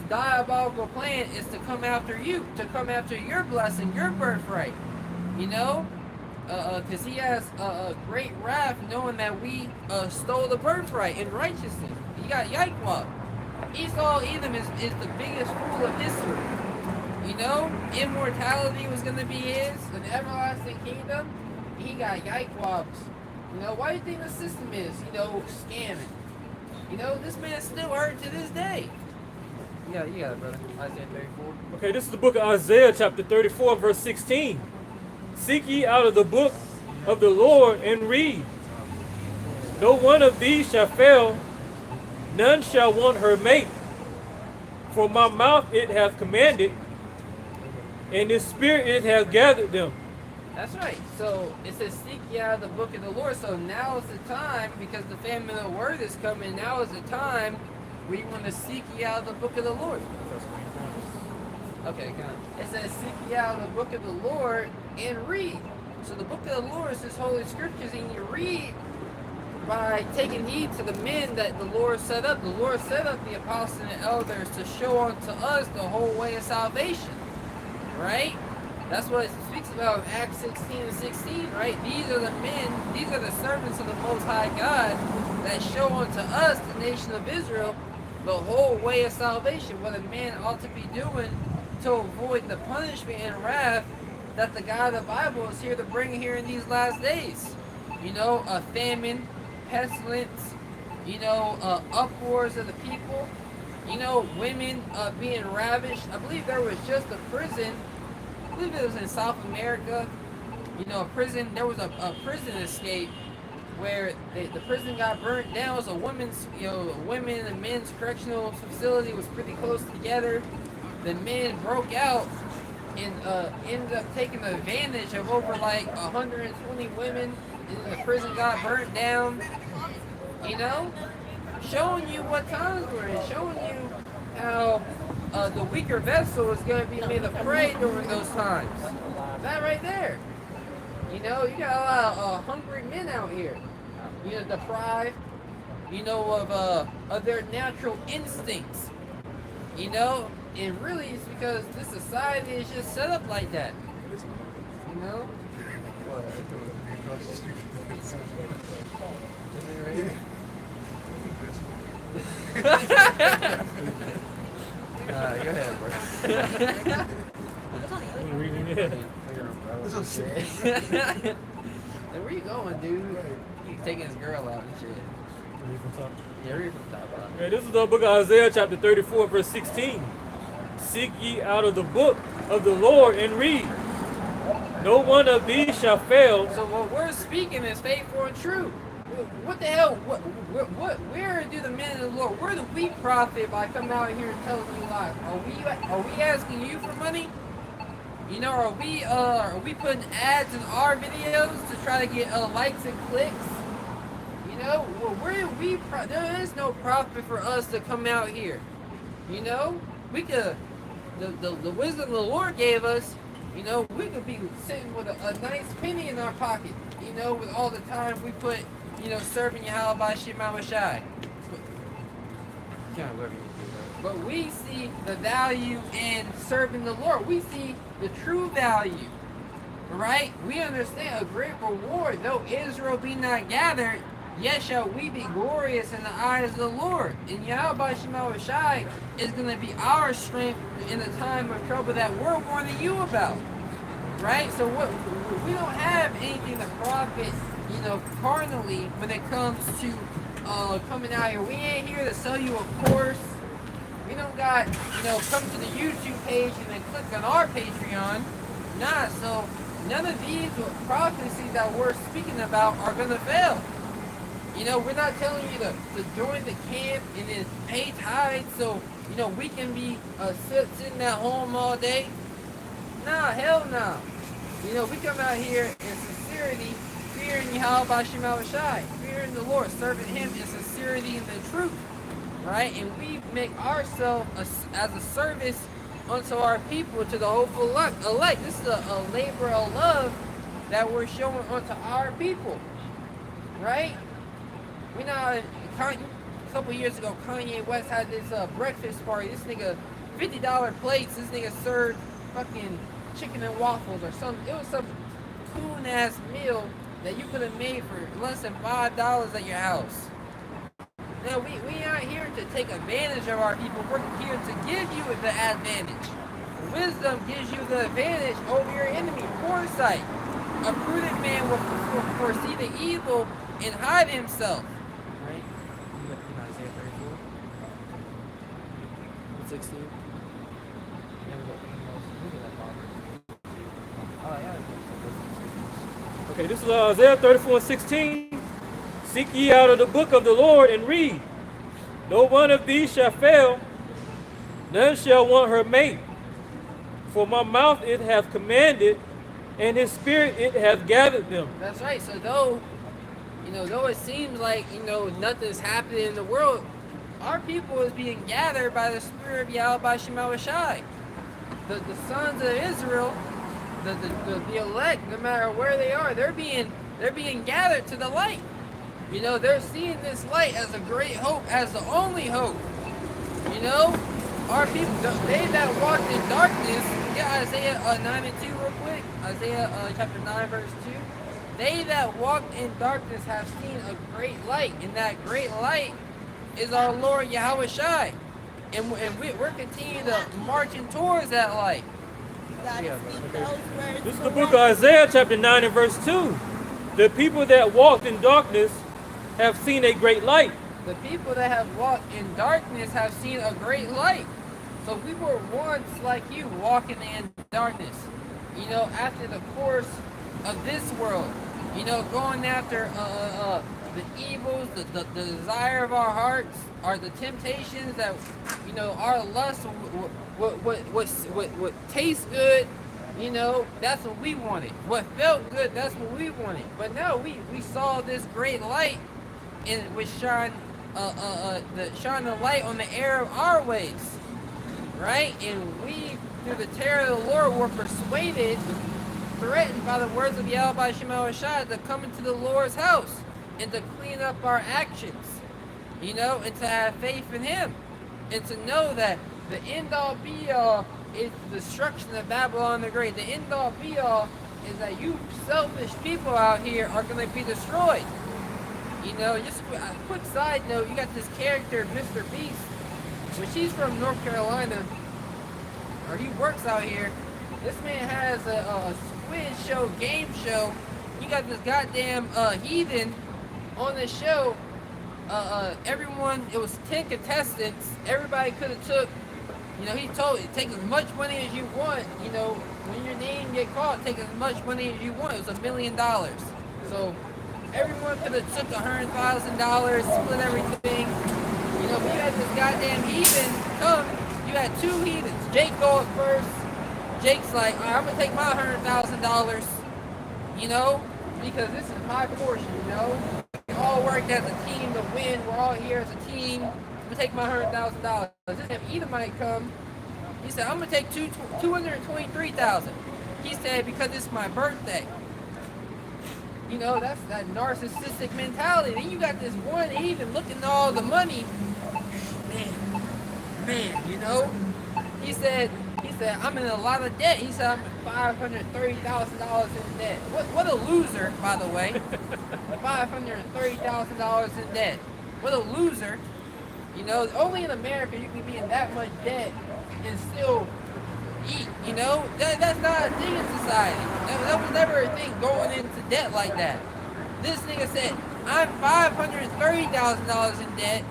diabolical plan is to come after you, to come after your blessing, your birthright. You know, because he has a great wrath knowing that we stole the birthright in righteousness. You got Yikwa. Esau Edom is the biggest fool of history. You know, immortality was going to be his, an everlasting kingdom. He got Yikwas. You know, why do you think the system is, you know, scamming? You know, this man still hurt to this day. You got it, brother. Isaiah 34. Okay, this is the book of Isaiah, chapter 34, verse 16. Seek ye out of the book of the Lord and read. No one of these shall fail, none shall want her mate. For my mouth it hath commanded, and his spirit it hath gathered them. That's right. So it says, seek ye out of the book of the Lord. So now is the time, because the famine of the word is coming, now is the time we want to seek ye out of the book of the Lord. Okay, come on. It says, seek ye out of the book of the Lord and read. So the book of the Lord is His holy scriptures, and you read by taking heed to the men that the Lord set up. The Lord set up the apostles and the elders to show unto us the whole way of salvation. Right? That's what it speaks about in Acts 16 and 16, right? These are the men, these are the servants of the Most High God that show unto us, the nation of Israel, the whole way of salvation, what a man ought to be doing to avoid the punishment and wrath that the God of the Bible is here to bring here in these last days. You know, a famine, pestilence, you know, uproars of the people, you know, women being ravished. I believe there was just a prison, I believe it was in South America, you know, a prison, there was a prison escape where the prison got burnt down. It was a women's, you know, women and men's correctional facility was pretty close together. The men broke out and ended up taking advantage of over like 120 women, and the prison got burnt down. You know, showing you what times we're in, showing you how the weaker vessel is going to be made a prey during those times. That right there. You know, you got a lot of hungry men out here. You know, deprived, you know, of their natural instincts. You know, and really it's because this society is just set up like that. You know? Go ahead, bro. Hey, where you going, dude? He's taking his girl out and shit. Yeah, read from the top up. Okay, this is the book of Isaiah, chapter 34, verse 16. Seek ye out of the book of the Lord and read. No one of these shall fail. So what we're speaking is faithful and true. What the hell? Where do the men of the Lord? Where do we profit by coming out here and telling you lies? Are we asking you for money? You know, are we putting ads in our videos to try to get likes and clicks? You know, where do we? There is no profit for us to come out here. You know, we could. The wisdom the Lord gave us. You know, we could be sitting with a nice penny in our pocket. You know, with all the time we put, you know, serving Yahweh Shema Shai. But we see the value in serving the Lord. We see the true value. Right? We understand a great reward. Though Israel be not gathered, yet shall we be glorious in the eyes of the Lord. And Yahweh Shema Shai is going to be our strength in the time of trouble that we're warning you about. right? So what we don't have anything to profit, carnally when it comes to coming out here. We ain't here to sell you a course. We don't got, come to the YouTube page and then click on our Patreon. Nah, so none of these prophecies that we're speaking about are gonna fail. We're not telling you to join the camp and then pay tithes so, we can be sitting at home all day. Nah, hell no. We come out here in sincerity, fearing Yahweh Shema Shai, fearing the Lord, serving Him in sincerity and the truth, right? And we make ourselves as a service unto our people, to the hopeful elect. This is a labor of love that we're showing unto our people, right? We know a couple years ago, Kanye West had this breakfast party. This nigga, $50 plates. This nigga served fucking chicken and waffles or something. It was some cool ass meal that you could have made for less than $5 at your house. Now we aren't here to take advantage of our people. We're here to give you the advantage. Wisdom gives you the advantage over your enemy. Foresight. A prudent man will foresee the evil and hide himself. Right? You got Isaiah 34. 16. Okay, this is Isaiah 34:16. Seek ye out of the book of the Lord and read. No one of these shall fail, none shall want her mate. For my mouth it hath commanded, and his spirit it hath gathered them. That's right. So though it seems like, nothing's happening in the world, our people is being gathered by the spirit of Yahweh Shema Shai. The sons of Israel, the elect, no matter where they are, they're being gathered to the light. They're seeing this light as a great hope, as the only hope. Our people, they that walked in darkness, get Isaiah 9 and 2 real quick. Isaiah chapter 9 verse 2. They that walked in darkness have seen a great light, and that great light is our Lord Yahweh Shai. And we're continuing to marching towards that light. This is the book of Isaiah chapter 9 and verse 2. The people that walked in darkness have seen a great light. The people that have walked in darkness have seen a great light. So we were once like you, walking in darkness. After the course of this world. Going after the evils, the desire of our hearts, are the temptations that, our lust, what tastes good, that's what we wanted. What felt good, that's what we wanted. But no, we saw this great light, and it was shine the light on the error of our ways, right? And we, through the terror of the Lord, were persuaded, threatened by the words of Yahweh Shema Shai to come into the Lord's house and to clean up our actions, and to have faith in Him, and to know that the end-all be-all is the destruction of Babylon the Great. The end-all be-all is that you selfish people out here are going to be destroyed. Just a quick side note, you got this character, Mr. Beast, which he's from North Carolina, or he works out here. This man has a squid show, game show. You got this goddamn heathen on the show. Everyone, it was 10 contestants. Everybody could have took, he told you, take as much money as you want. When your name get called, take as much money as you want. It was $1 million. So everyone could have took $100,000, split everything. We had this goddamn heathen come. You had two heathens. Jake go at first. Jake's like, all right, I'm gonna take my $100,000. Because this is my portion. We all worked as a team to win. We're all here as a team. I'm gonna take my $100,000. This Edomite come. He said, I'm gonna take $223,000. He said, because it's my birthday. That's that narcissistic mentality. Then you got this one heathen looking at all the money. Man, He said, I'm in a lot of debt. He said, I'm $530,000 in debt. What a loser, by the way. $530,000 in debt. What a loser. Only in America you can be in that much debt and still, eat. You know, that's not a thing in society. That was never a thing, going into debt like that. This nigga said, I'm $530,000 in debt.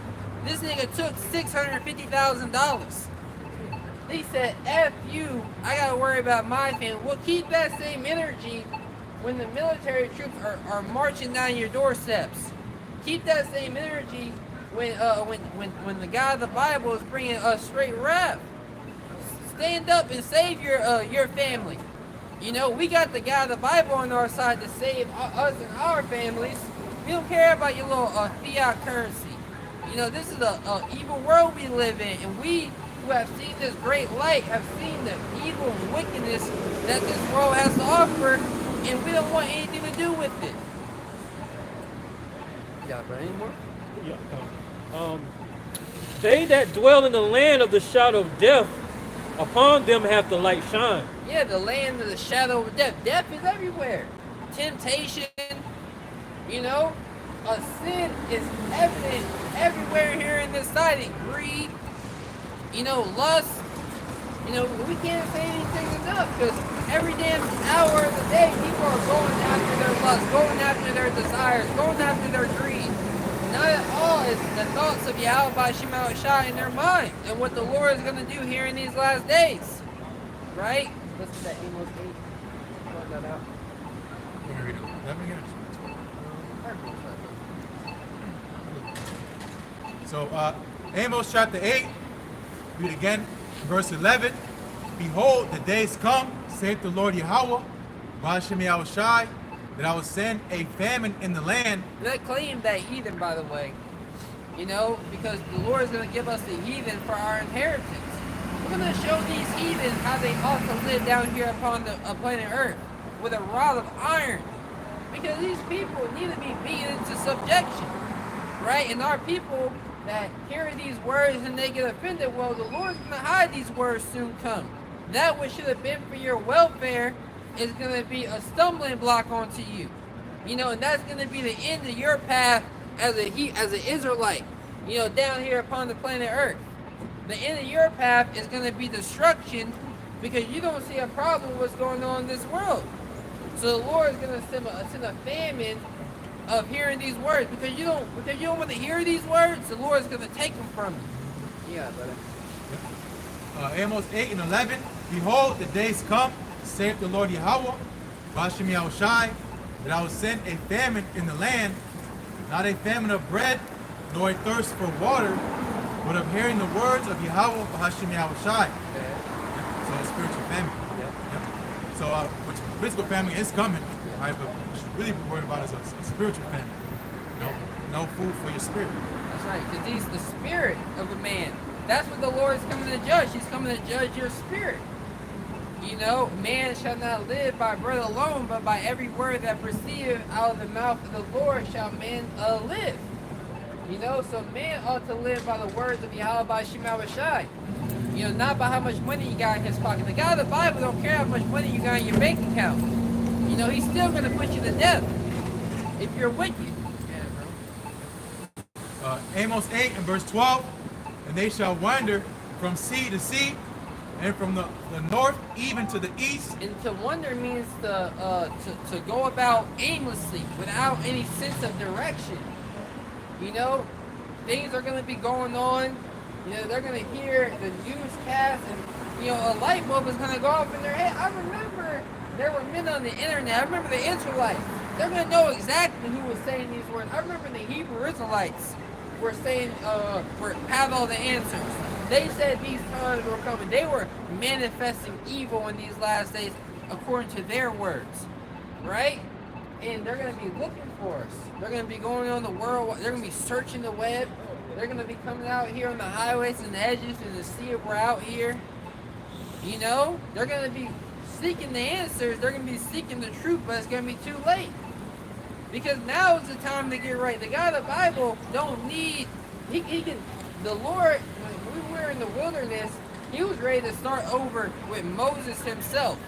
This nigga took $650,000. He said, F you, I gotta worry about my family. Well, keep that same energy when the military troops are marching down your doorsteps. Keep that same energy when the God of the Bible is bringing a straight wrath. Stand up and save your family. You know, we got the God of the Bible on our side to save us and our families. We don't care about your little fiat currency. You know, this is a evil world we live in, and we who have seen this great light have seen the evil and wickedness that this world has to offer, and we don't want anything to do with it. Yeah, but anymore? Yeah. They that dwell in the land of the shadow of death, upon them hath the light shine. Yeah, the land of the shadow of death. Death is everywhere. Temptation, you know, sin is evident everywhere here in this society. Greed, you know, lust. You know, we can't say anything enough because every damn hour of the day, people are going after their lust, going after their desires, going after their greed. Not at all is the thoughts of Yahweh Shema Shai in their mind and what the Lord is going to do here in these last days. Right? Listen to that Amos 8. Find that out. Let me read it. Let me get it. So, Amos chapter 8, read again, verse 11. Behold, the days come, saith the Lord Yahweh, Ba'ashem Yahushai, that I will send a famine in the land. They claim that heathen, by the way. You know, because the Lord is going to give us the heathen for our inheritance. We're going to show these heathen how they ought to live down here upon the planet Earth with a rod of iron. Because these people need to be beaten into subjection. Right? And our people that hear these words and they get offended, well, the Lord's going to hide these words soon come. That which should have been for your welfare is going to be a stumbling block onto you. You know, and that's going to be the end of your path as an Israelite, you know, down here upon the planet Earth. The end of your path is going to be destruction because you don't see a problem with what's going on in this world. So the Lord is going to send a famine of hearing these words because you don't want to hear these words. The Lord is going to take them from you. Yeah, brother. Amos 8 and 11. Behold, the days come, saith the Lord Yahweh, Ba'ashem Yahushai, that I will send a famine in the land, not a famine of bread, nor a thirst for water, but of hearing the words of Yahweh, Ba'ashem Yahushai. So a spiritual famine. So which physical famine is coming, right? But what you should really be worried about is a spiritual famine. No food for your spirit. That's right, because he's the spirit of a man. That's what the Lord is coming to judge. He's coming to judge your spirit. You know, man shall not live by bread alone, but by every word that proceedeth out of the mouth of the Lord shall man live. You know, so man ought to live by the words of Yahweh Shema Shai. You know, not by how much money you got in his pocket. The God of the Bible don't care how much money you got in your bank account. You know, he's still going to put you to death if you're wicked. Amos 8 and verse 12. And they shall wander from sea to sea, and from the north even to the east. And to wander means to go about aimlessly, without any sense of direction. You know, things are going to be going on. You know, they're going to hear the newscast, and, you know, a light bulb is going to go off in their head. I remember there were men on the internet. I remember the Israelites. They're going to know exactly who was saying these words. I remember the Hebrew Israelites were saying, have all the answers. They said these times were coming. They were manifesting evil in these last days according to their words, right? And they're going to be looking for us. They're going to be going on the world. They're going to be searching the web. They're going to be coming out here on the highways and the edges and to see if we're out here. You know, they're going to be seeking the answers. They're going to be seeking the truth, but it's going to be too late. Because now is the time to get right. The God of the Bible don't need, he can, the Lord, when we were in the wilderness, he was ready to start over with Moses himself.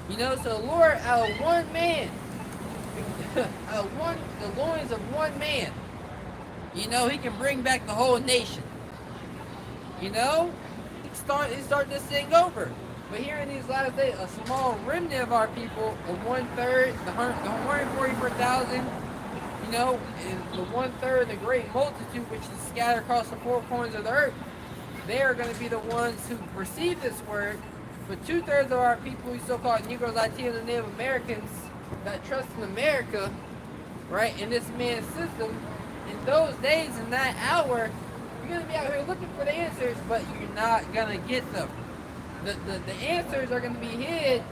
You know, so the Lord, out of one man, out of the loins of one man, you know, he can bring back the whole nation. You know, he start this thing over. But here in these last days, a small remnant of our people, the 1/3, the 144,000, you know, and the 1/3, the great multitude, which is scattered across the four corners of the earth, they are going to be the ones who receive this word. But 2/3 of our people, we so-called Negroes, Latinos, and Native Americans that trust in America, right, in this man's system, in those days, in that hour, you're going to be out here looking for the answers, but you're not going to get them. The answers are going to be hid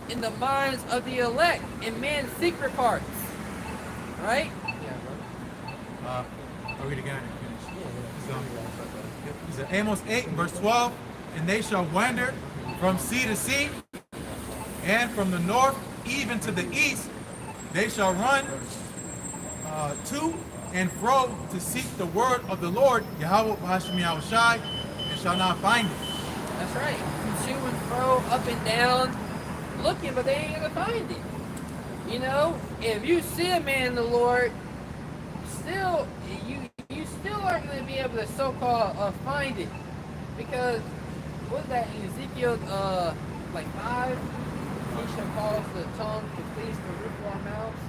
in the minds of the elect, in man's secret parts. Right? I'll read again and finish. It's Amos 8, verse 12. And they shall wander from sea to sea, and from the north even to the east. They shall run to and fro to seek the word of the Lord, Yahweh Hashem Yahushai, and shall not find it. That's right. To and fro, up and down, looking, but they ain't gonna find it. You know, if you see a man in the Lord, still you still aren't gonna be able to so-called find it, because what's that in Ezekiel like 5? He shall cause the tongue to please the roof of our mouths.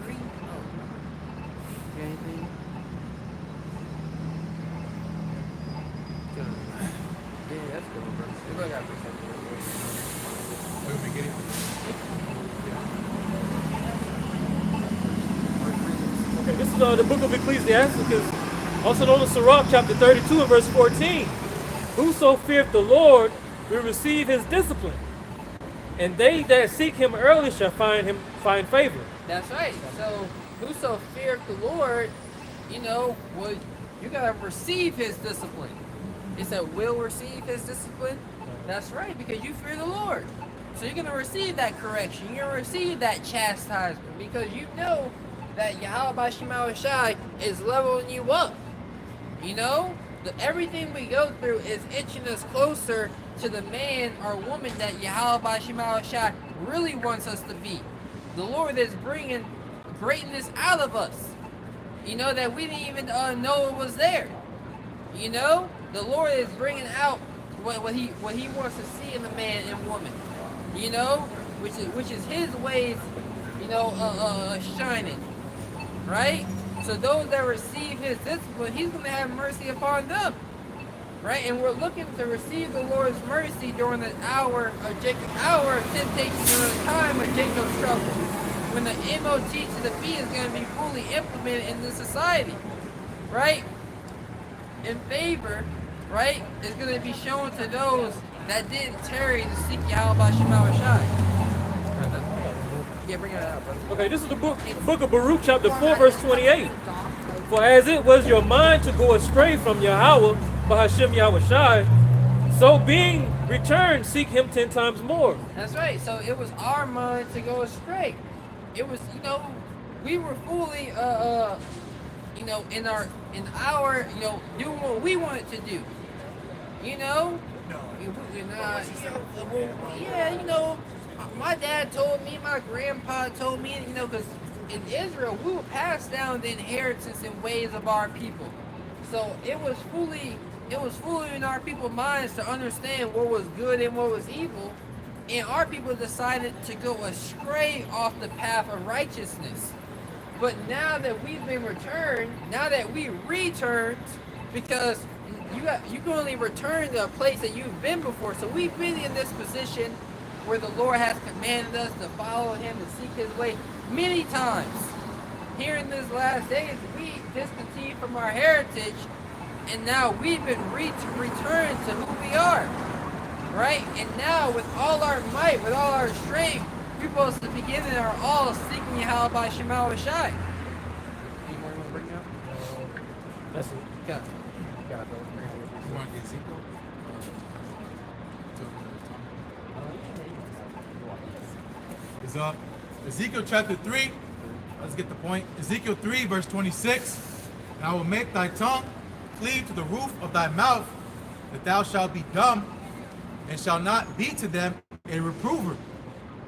23. Oh, anything? Yeah, that's good, bro. We're gonna have Wait, we get it. Okay, this is the book of Ecclesiasticus, also known as Sirach, chapter 32 and verse 14. Whoso feareth the Lord will receive his discipline, and they that seek him early shall find favor. That's right. So, whoso feareth the Lord, you know, well, you gotta receive his discipline. It said, will receive his discipline. That's right, because you fear the Lord. So you're gonna receive that correction. You're gonna receive that chastisement, because you know that Yahweh Shema Shai is leveling you up. You know, everything we go through is inching us closer to the man or woman that Yahweh Shema Shai really wants us to be. The Lord is bringing greatness out of us. You know, that we didn't even know it was there. You know, the Lord is bringing out what he wants to see in the man and woman. You know, which is his ways, you know, shining. Right? So those that receive his discipline, he's going to have mercy upon them. Right? And we're looking to receive the Lord's mercy during the hour of Jacob's hour of temptation, during the time of Jacob's trouble, when the MOT to the B is going to be fully implemented in the society. Right? In favor, right, is going to be shown to those that didn't tarry to seek Yahweh Shema Shai. Yeah, bring it out, brother. Okay, this is the book of Baruch, chapter 4, verse 28. For as it was your mind to go astray from Yahweh, Bahashem Yahushai, so being returned, seek him 10 times more. That's right. So it was our mind to go astray. It was, you know, we were fully, you know, in our, you know, doing what we wanted to do. You know? Yeah, you know, my dad told me, my grandpa told me, you know, because in Israel, we will pass down the inheritance and ways of our people. So it was fully in our people's minds to understand what was good and what was evil. And our people decided to go astray off the path of righteousness. But now that we've been returned, now that we returned, because you can only return to a place that you've been before. So we've been in this position where the Lord has commanded us to follow him and seek his way many times. Here in these last days, we discontinued from our heritage, and now we've been returned to who we are. Right? And now with all our might, with all our strength, we're supposed to begin in our all seeking Yahweh by Shema Shai. Any more you want to bring up? That's it. Got it. You want to get Ezekiel? It's Ezekiel chapter 3. Let's get the point. Ezekiel 3, verse 26. And I will make thy tongue cleave to the roof of thy mouth, that thou shalt be dumb, and shall not be to them a reprover,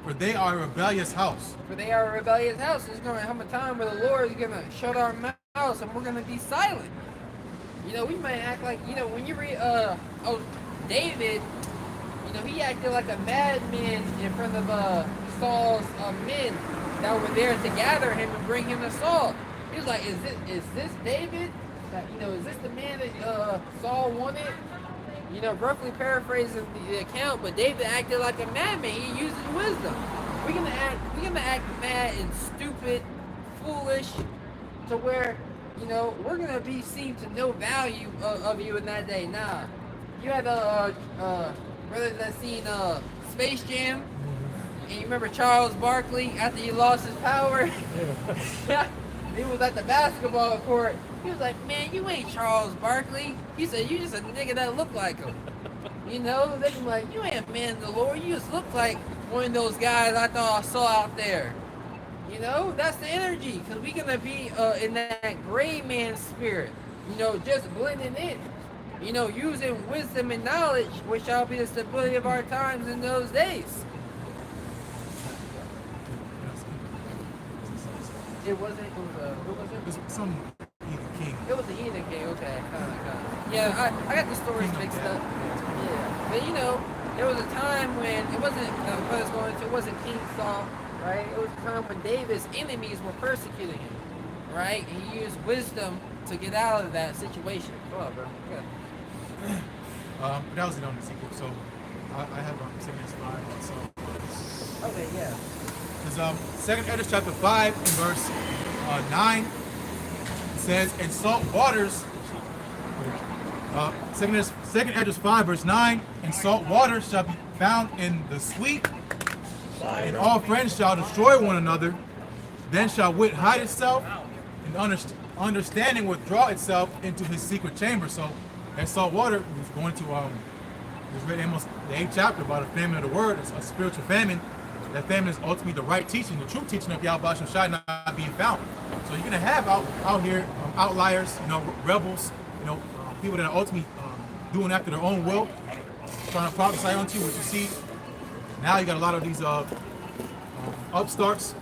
for they are a rebellious house. For they are a rebellious house. There's going to come a time where the Lord is going to shut our mouths and we're going to be silent. You know, we might act like, you know, when you read, David, he acted like a madman in front of Saul's men that were there to gather him and bring him to Saul. He was like, is this David? Is this the man that Saul wanted? Roughly paraphrasing the account, but David acted like a madman. He uses wisdom. We're gonna act mad and stupid, foolish, to where we're gonna be seen to no value of you in that day. Nah, you had brothers that seen Space Jam, and you remember Charles Barkley after he lost his power. Yeah. He was at the basketball court. He was like, man, you ain't Charles Barkley. He said, you just a nigga that look like him. They be like, you ain't a man of the Lord. You just look like one of those guys I thought I saw out there. That's the energy. Because we're going to be in that gray man spirit. Just blending in. Using wisdom and knowledge, which shall be the stability of our times in those days. It was some heathen king. It was a heathen king, okay, kind of. Yeah, I got the stories mixed up. Yeah, but there was a time when it wasn't, it wasn't King Saul, right? It was a time when David's enemies were persecuting him, right? And he used wisdom to get out of that situation. Go on, bro. But that was it on the sequel, so I have 2 5 also. Okay, yeah. Because 2 Esdras chapter 5 and verse 9 says, "And salt waters." 2 Esdras 5 verse 9, "And salt waters shall be found in the sweet, and all friends shall destroy one another. Then shall wit hide itself, and understanding withdraw itself into his secret chamber." So that salt water was going to was read almost the 8th chapter about a famine of the word, a spiritual famine. That famine is ultimately the right teaching, the true teaching of Yahweh Shai not being found. So you're gonna have out here outliers, rebels, people that are ultimately doing after their own will, trying to prophesy onto you. What you see now, you got a lot of these upstarts,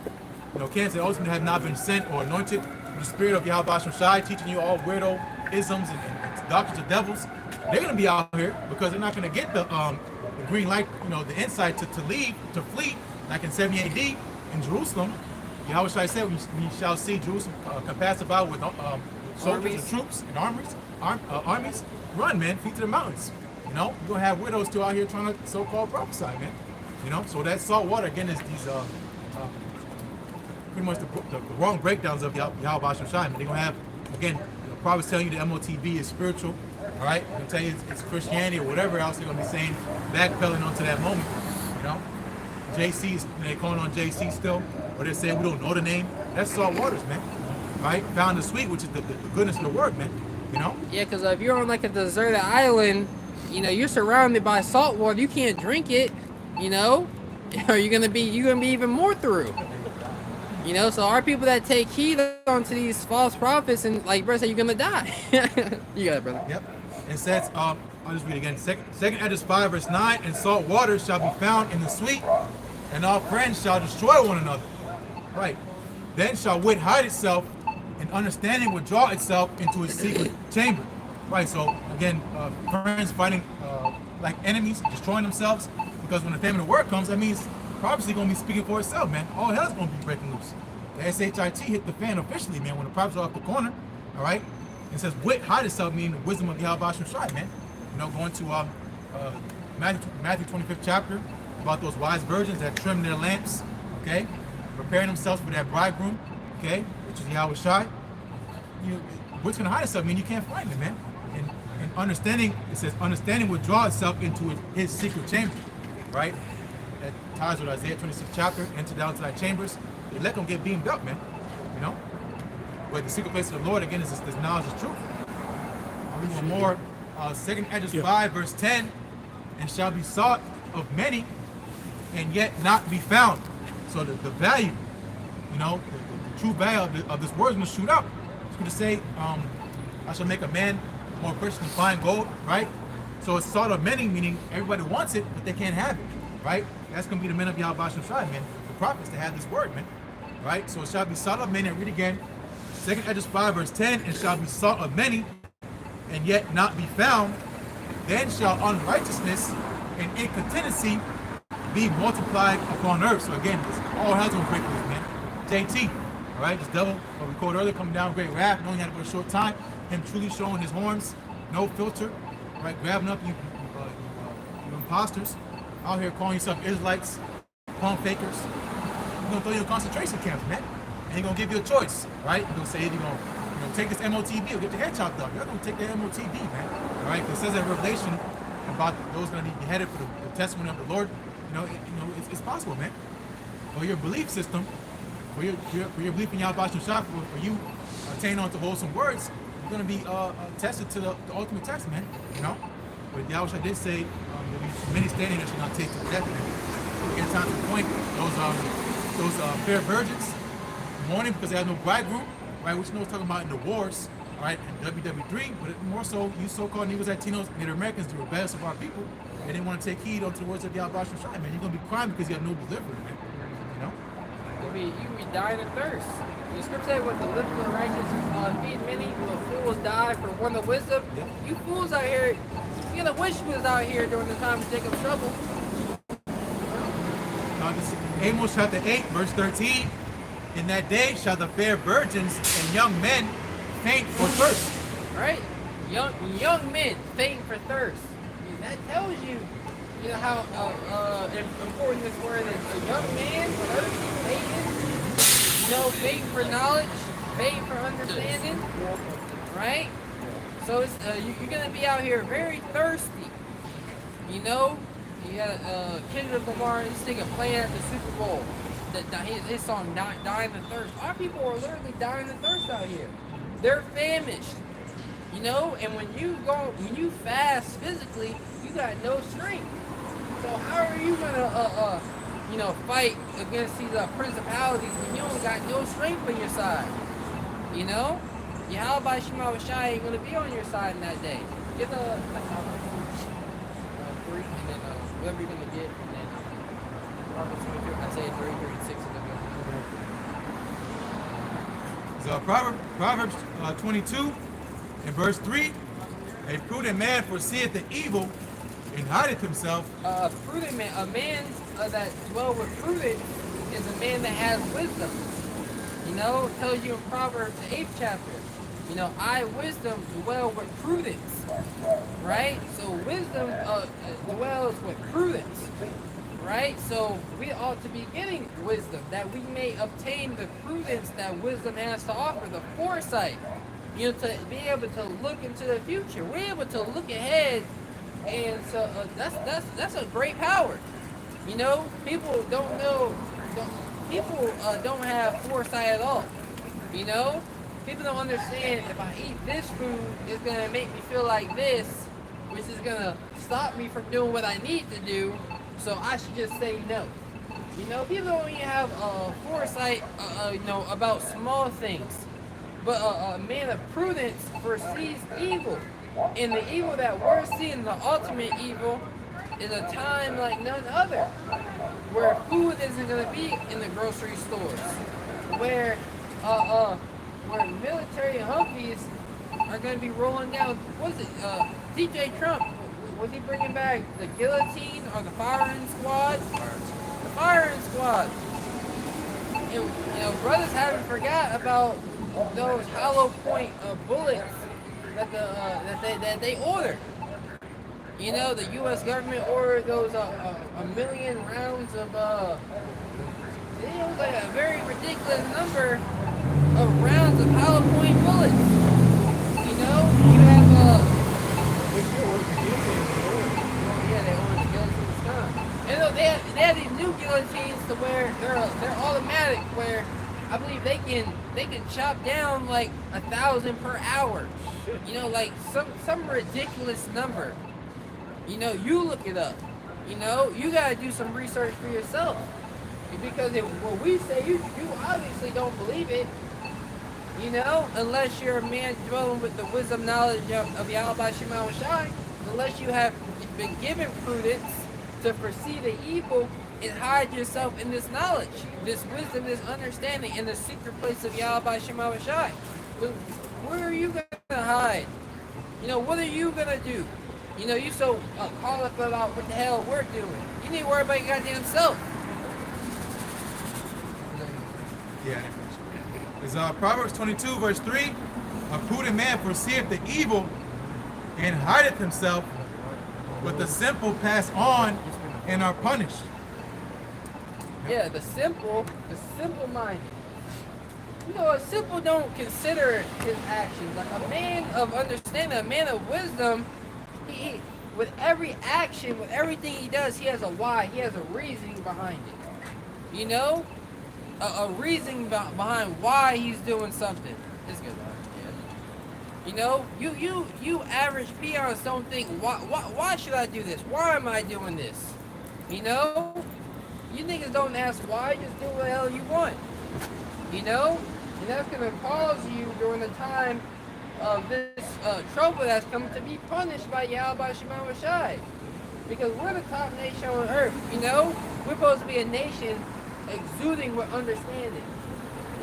can't say ultimately have not been sent or anointed with the spirit of Yahweh Shai, teaching you all weirdo isms and doctrines of devils. They're gonna be out here because they're not gonna get the green light, the insight to leave, to flee, like in 70 AD in Jerusalem. Yahweh Shai said, we shall see Jerusalem compassed about with soldiers and troops and armies. Run, man, flee to the mountains. You're gonna have widows still out here trying to so-called prophesy, man. So that salt water again is these pretty much the wrong breakdowns of Yahweh Shai. They're gonna have again prophets telling you the MOTV is spiritual. All right, they'll tell you it's Christianity or whatever else they're gonna be saying, backpedaling onto that moment. JC's, they calling on JC still, or they're saying we don't know the name. That's salt waters, man. Right? Found the sweet, which is the goodness of the word, man. Yeah, because if you're on like a deserted island, you're surrounded by salt water. You can't drink it. Or you're gonna be even more through. So our people that take heed onto these false prophets and like brother said, you're gonna die. You got it, brother. Yep. It says, I'll just read it again. 2 Esdras 5 verse 9, "And salt water shall be found in the sweet, and all friends shall destroy one another." Right. "Then shall wit hide itself, and understanding withdraw itself into its secret chamber." Right. So again, friends fighting like enemies, destroying themselves, because when the famine of word comes, that means prophecy gonna be speaking for itself, man. All hell's gonna be breaking loose. The SHIT hit the fan officially, man, when the prophets are off the corner. All right. It says wit hide itself, meaning the wisdom of Yahweh Shai, man. Going to Matthew 25th chapter about those wise virgins that trim their lamps, okay, preparing themselves for that bridegroom, okay, which is Yahweh Shai. What's gonna hide itself? You can't find it, man. And understanding, it says understanding will draw itself into his secret chamber, right? That ties with Isaiah 26th chapter. Enter down to thy chambers. They let them get beamed up, man. But the secret place of the Lord again is this knowledge of truth. I'll read one more. 2 Esdras 5 verse 10, "And shall be sought of many, and yet not be found." So the value, the true value of this word is going to shoot up. It's going to say, "I shall make a man more precious than fine gold," right? So it's sought of many, meaning everybody wants it, but they can't have it, right? That's going to be the men of Yahweh Shai, man, the prophets that have this word, man, right? So it shall be sought of many, and read again, 2 Esdras 5 verse 10, "And shall be sought of many, and yet not be found. Then shall unrighteousness and incontinency be multiplied upon earth. So again, this all has on break loose, man. JT, all right, just double what we called earlier, coming down great rap, knowing had for a short time, him truly showing his horns, no filter, right, grabbing up you imposters out here calling yourself Israelites, pump fakers. You're gonna throw you in concentration camps, man, and you're gonna give you a choice, right? You're gonna say you're gonna take this MOTB or get your head chopped off. You're gonna take the MOTB, man, all right? Because it says in Revelation about those gonna be beheaded for the testimony of the Lord. It's possible, man. For your belief system, for your belief in Yahweh Shah, for you attain on to wholesome words, you're going to be tested to the ultimate test, man. But Yahweh did say there'll be many standing that should not taste of death. And again, time to point those fair virgins mourning because they have no bridegroom, right? Which is talking about in the wars, right? In WW3, but more so, you so-called Negroes, Latinos, Native Americans, the rebellious of our people. They didn't want to take heed onto the words of Yahweh Shai, man. You're going to be crying because you have no deliverer, man. You can be dying of thirst. The scripture says, "With the lips of the righteous feed many, will fools die for want of wisdom." Yep. You fools out here, you gotta wish you was out here during the time of Jacob's trouble. This is Amos chapter 8, verse 13. In that day shall the fair virgins and young men faint for thirst. Right? Young men faint for thirst. That tells you, how important this word is. A young man, thirsty, faint for knowledge, faint for understanding, right? So it's you're gonna be out here very thirsty. You got Kendrick Lamar singing playing at the Super Bowl. His song "Dying of Thirst." Our people are literally dying of thirst out here. They're famished. And when you fast physically, you got no strength. So how are you gonna fight against these principalities when you don't got no strength on your side? Yahweh Shema Shai ain't gonna be on your side in that day. Get the 3 and then whatever you're gonna get, and then Isaiah 3:36 is gonna be on. So Proverbs 22 in verse 3, a prudent man foreseeth the evil and hideth himself. Prudent man, a man that dwells with prudence is a man that has wisdom. It tells you in Proverbs the 8th chapter. I wisdom dwell with prudence, right? So wisdom dwells with prudence, right? So we ought to be getting wisdom that we may obtain the prudence that wisdom has to offer, the foresight. To be able to look into the future. We're able to look ahead, and so that's a great power. People don't know. People don't have foresight at all. People don't understand if I eat this food, it's gonna make me feel like this, which is gonna stop me from doing what I need to do. So I should just say no. People don't even have foresight. About small things. But a man of prudence foresees evil. And the evil that we're seeing, the ultimate evil, is a time like none other. Where food isn't going to be in the grocery stores. Where military Humvees are going to be rolling down. What is it? DJ Trump, was he bringing back the guillotine or the firing squad? The firing squad. And, brothers haven't forgot about those hollow point bullets that they ordered. The U.S. government ordered those a million rounds of it was like a very ridiculous number of rounds of hollow point bullets. You have they ordered the guillotines. And they have these new guillotines to where they're automatic, where I believe they can chop down like 1,000 per hour. Like some ridiculous number. You look it up. You gotta do some research for yourself. Because what we say, you obviously don't believe it. Unless you're a man dwelling with the wisdom knowledge of Yahweh Shema Shai, unless you have been given prudence to foresee the evil and hide yourself in this knowledge, this wisdom, this understanding in the secret place of Yahweh Shema Shai. Where are you going to hide? What are you going to do? You know, you so caught up about what the hell we're doing. You need to worry about your goddamn self. Yeah. It's Proverbs 22, verse 3. A prudent man foreseeth the evil and hideth himself, but the simple pass on and are punished. Yeah, the simple minded. You know, a simple don't consider his actions. Like a man of understanding, a man of wisdom, he with every action, with everything he does, he has a why, he has a reasoning behind it. You know? A reasoning behind why he's doing something. It's good, yeah. You know, you average peons don't think, why should I do this? Why am I doing this? You know? You niggas don't ask why, just do what the hell you want. You know? And that's going to cause you during the time of this trouble that's coming to be punished by Yahweh Shema Shai. Because we're the top nation on earth, you know? We're supposed to be a nation exuding with understanding.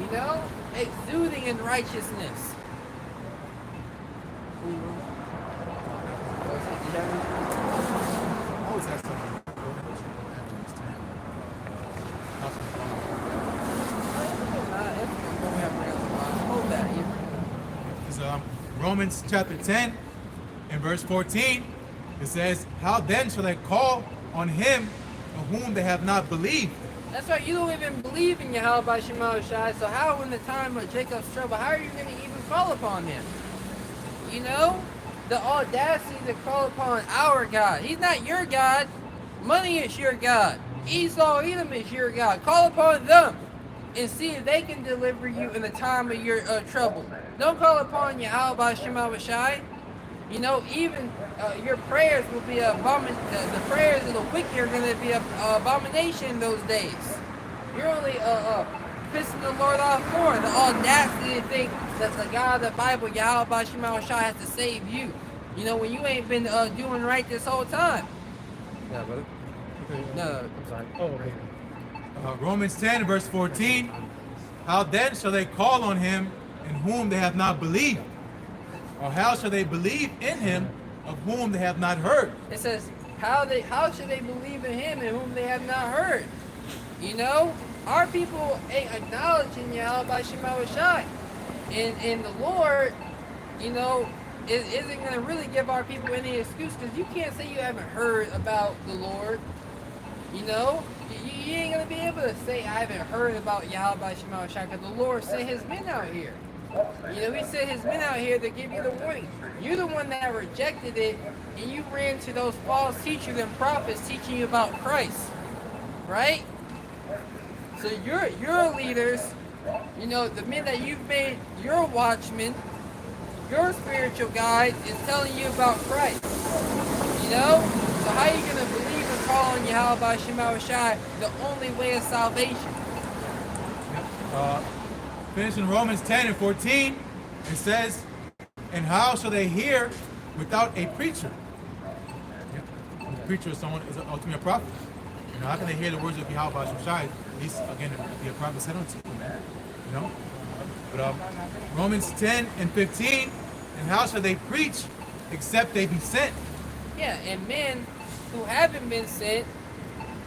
You know? Exuding in righteousness. I always have something. It's Romans chapter 10 and verse 14. It says, how then shall they call on him of whom they have not believed? That's right, you don't even believe in Yahweh Shema Shai, so how in the time of Jacob's trouble, how are you going to even call upon him? You know? The audacity to call upon our God. He's not your God. Money is your God. Esau, Edom is your God. Call upon them and see if they can deliver you in the time of your trouble. Don't call upon Yahweh Shema Shai. You know, even your prayers will be the prayers of the wicked are going to be an abomination in those days. You're only pissing the Lord off more. The audacity to think that the God of the Bible, Yahweh Shema Shai, has to save you. You know, when you ain't been doing right this whole time. Yeah, brother. No, I'm sorry. Oh, okay. Romans 10 verse 14. How then shall they call on him in whom they have not believed? Or how shall they believe in him of whom they have not heard? It says, how should they believe in him in whom they have not heard? You know, our people ain't acknowledging Yahweh Shema Shai. And the Lord, you know, isn't going to really give our people any excuse, because you can't say you haven't heard about the Lord. You know, you ain't going to be able to say, I haven't heard about Yahweh Shema Shai, because the Lord sent his men out here. You know, he sent his men out here to give you the warning. You're the one that rejected it, and you ran to those false teachers and prophets teaching you about Christ. Right? So your leaders, you know, the men that you've made your watchmen, your spiritual guide is telling you about Christ. You know? So how are you going to believe and call on Yahweh Shema Shai, the only way of salvation? Finishing Romans 10 and 14, it says, and how shall they hear without a preacher? The preacher is someone is ultimately a prophet. You know, how can they hear the words of Yahweh Shai? At least again, the prophet said unto them. You know? But Romans 10 and 15, and how shall they preach except they be sent? Yeah, and men who haven't been sent,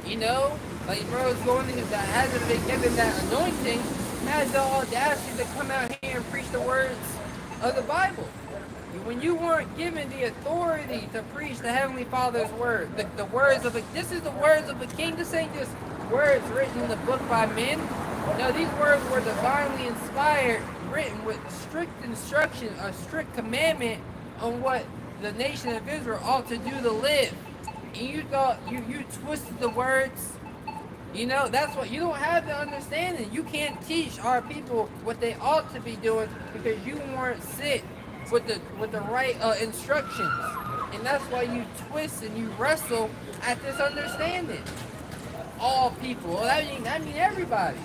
you know, like brothers going in that hasn't been given that anointing, has the audacity to come out here and preach the words of the Bible. When you weren't given the authority to preach the Heavenly Father's word, the words of this is the words of a king. This ain't just words written in the book by men. No, these words were divinely inspired, written with strict instruction, a strict commandment on what the nation of Israel ought to do to live. And you thought you twisted the words. You know, that's what you don't have the understanding. You can't teach our people what they ought to be doing because you weren't sent with the right instructions. And that's why you twist and you wrestle at this understanding. All people. Well, that mean everybody.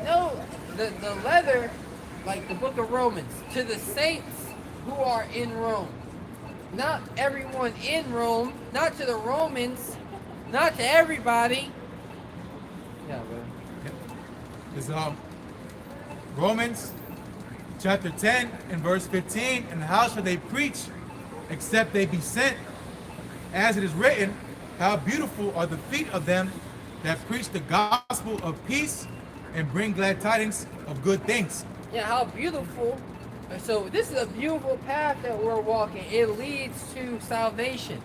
No, the letter, like the book of Romans, to the saints who are in Rome. Not everyone in Rome, not to the Romans, not to everybody. Yeah, bro. It's Romans chapter 10 and verse 15, and how shall they preach except they be sent? as it is written, how beautiful are the feet of them that preach the gospel of peace and bring glad tidings of good things. Yeah, how beautiful. So this is a beautiful path that we're walking. It leads to salvation.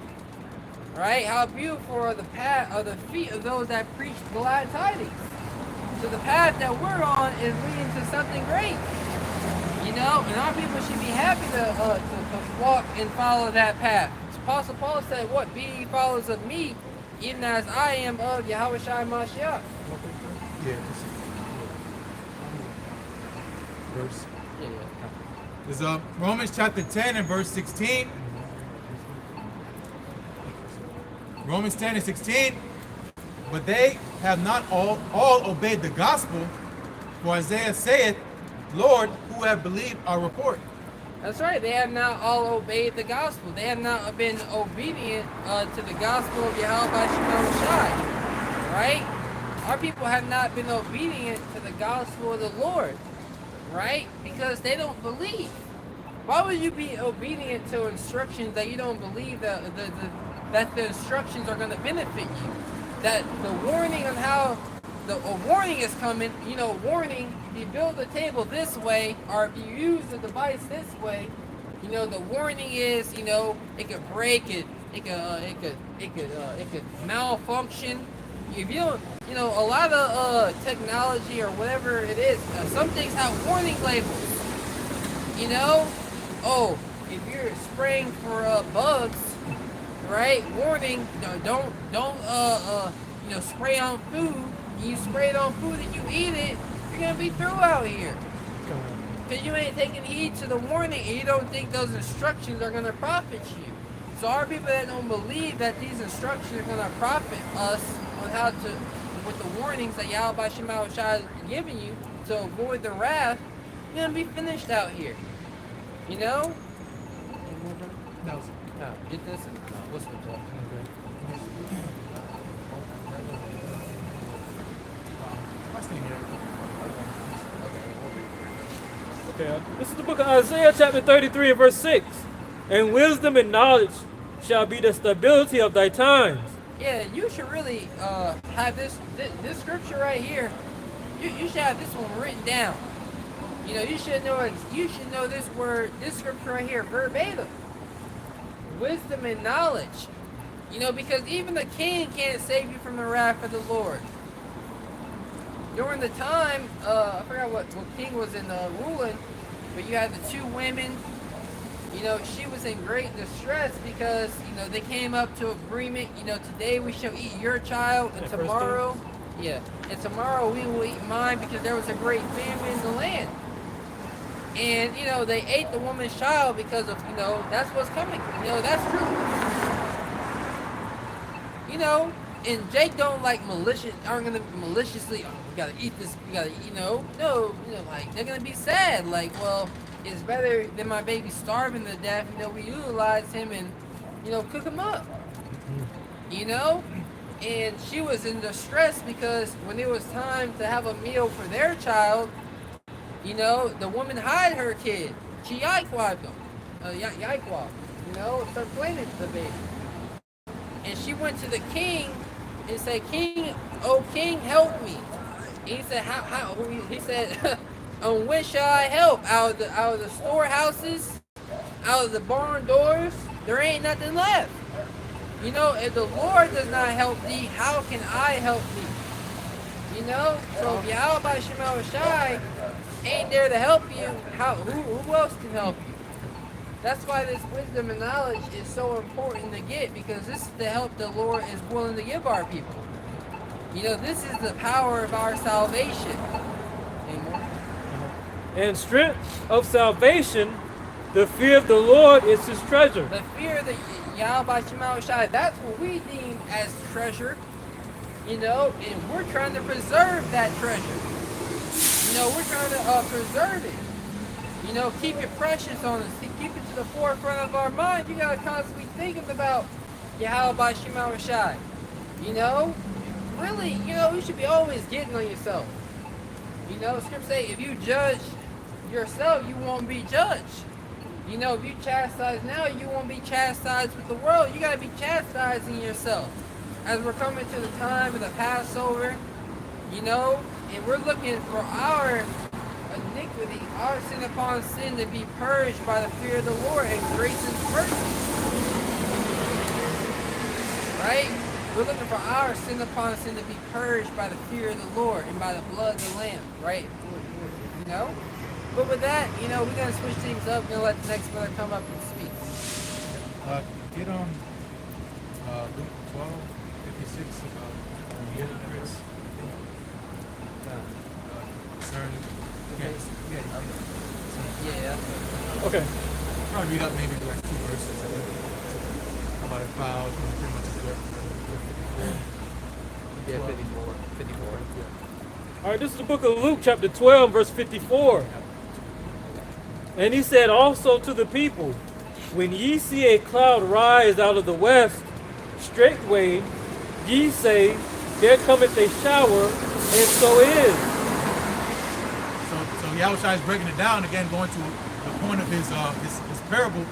Right? How beautiful are the path of the feet of those that preach glad tidings. So the path that we're on is leading to something great. You know, and our people should be happy to walk and follow that path. Apostle Paul said, what? Be ye followers of me, even as I am of Yahweh Shai Mashiach. Yeah. Verse. Yeah. Is Romans chapter 10 and verse 16. Romans 10 and 16. But they have not all obeyed the gospel, for Isaiah saith, Lord, who have believed our report. That's right. They have not all obeyed the gospel. They have not been obedient to the gospel of Yahweh Shai. Right? Our people have not been obedient to the gospel of the Lord. Right? Because they don't believe. Why would you be obedient to instructions that you don't believe that the instructions are going to benefit you? That the warning on how a warning is coming, you know, warning, if you build the table this way, or if you use the device this way, you know, the warning is, you know, it could break, it could malfunction. If you don't, you know, a lot of technology or whatever it is, some things have warning labels. You know, oh, if you're spraying for bugs, right? Warning, don't you know, spray on food. You spray it on food and you eat it, you're gonna be through out here. Because you ain't taking heed to the warning and you don't think those instructions are gonna profit you. So our people that don't believe that these instructions are gonna profit us on how to, with the warnings that Yahweh Shema Shai is giving you to avoid the wrath, you're gonna be finished out here. You know? No. No, get this and whisper to it. Okay, this is the book of Isaiah chapter 33 and verse 6. And wisdom and knowledge shall be the stability of thy times. Yeah, you should really have this scripture right here. You should have this one written down. You know, you should know this word, this scripture right here, verbatim. Wisdom and knowledge. You know, because even the king can't save you from the wrath of the Lord. During the time, I forgot what king was in ruling, but you had the two women. You know, she was in great distress because, you know, they came up to agreement. You know, today we shall eat your child, and tomorrow, and tomorrow we will eat mine because there was a great famine in the land. And, you know, they ate the woman's child because of, you know, that's what's coming. You know, that's true. You know, and Jake don't like aren't gonna maliciously, oh, we gotta eat this, we gotta, you know, no, you know, like, they're gonna be sad, like, well, it's better than my baby starving to death, you know, we utilize him and, you know, cook him up, you know, and she was in distress because when it was time to have a meal for their child, you know, the woman hid her kid, she yikwad him, you know, started playing with the baby. And she went to the king and said, King, oh king, help me. And he said, how? He said, on which shall I help? Out of the storehouses, out of the barn doors, there ain't nothing left. You know, if the Lord does not help thee, how can I help thee? You know, so if Yahweh Shema Shai ain't there to help you, who else can help you? That's why this wisdom and knowledge is so important to get, because this is the help the Lord is willing to give our people. You know, this is the power of our salvation. Amen. And strength of salvation, the fear of the Lord is his treasure. The fear of the Yahweh Shema Shai, that's what we deem as treasure. You know, and we're trying to preserve that treasure. You know, we're trying to preserve it. You know, keep it precious on us. Keep it to the forefront of our mind. You gotta constantly thinking about Yahweh Shema Shai. You know, really, you know, you should be always getting on yourself. You know, scripture say if you judge yourself, you won't be judged. You know, if you chastise now, you won't be chastised with the world. You got to be chastising yourself. As we're coming to the time of the Passover, you know, and we're looking for our iniquity, our sin upon sin to be purged by the fear of the Lord and grace and mercy. Right? We're looking for our sin upon sin to be purged by the fear of the Lord and by the blood of the Lamb. Right? You know? But with that, you know, we're going to switch things up. We're going to let the next brother come up and speak. Get on Luke 12:56 about the hypocrites. Concerning. Yeah. Okay. I'll read up maybe like 2 verses. About a cloud, pretty much is there. Yeah, 54. 54. All right, this is the book of Luke, chapter 12, verse 54. And he said also to the people, when ye see a cloud rise out of the west, straightway ye say, there cometh a shower, and so it is. So Yahushua is breaking it down again, going to the point of his parable.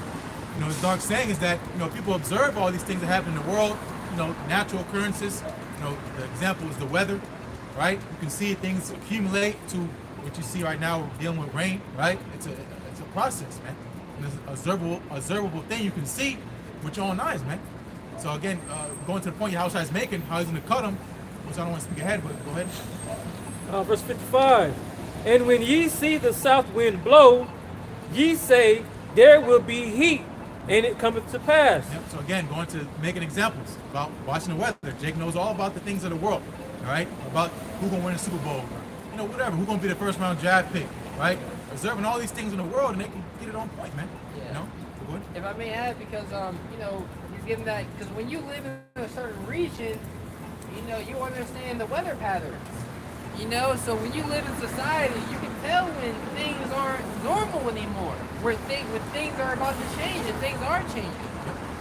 You know, his dark saying is that, you know, people observe all these things that happen in the world, you know, natural occurrences. You know, the example is the weather, right? You can see things accumulate to what you see right now. We're dealing with rain, right? It's a process, man. And it's an observable thing you can see with your own eyes, man. So again, going to the point Yahushua is making, how he's going to cut them, which I don't want to speak ahead, but go ahead. Verse 55. And when ye see the south wind blow, ye say, there will be heat, and it cometh to pass. Yep. So again, going to making examples about watching the weather. Jake knows all about the things of the world, all right? About who's going to win the Super Bowl, you know, whatever. Who's going to be the first round draft pick, right? Observing all these things in the world, and they can get it on point, man. Yeah. You know? Good. If I may add, because you know, you're given that, because when you live in a certain region, you know, you understand the weather patterns. You know, so when you live in society, you can tell when things aren't normal anymore, when things are about to change and things are changing.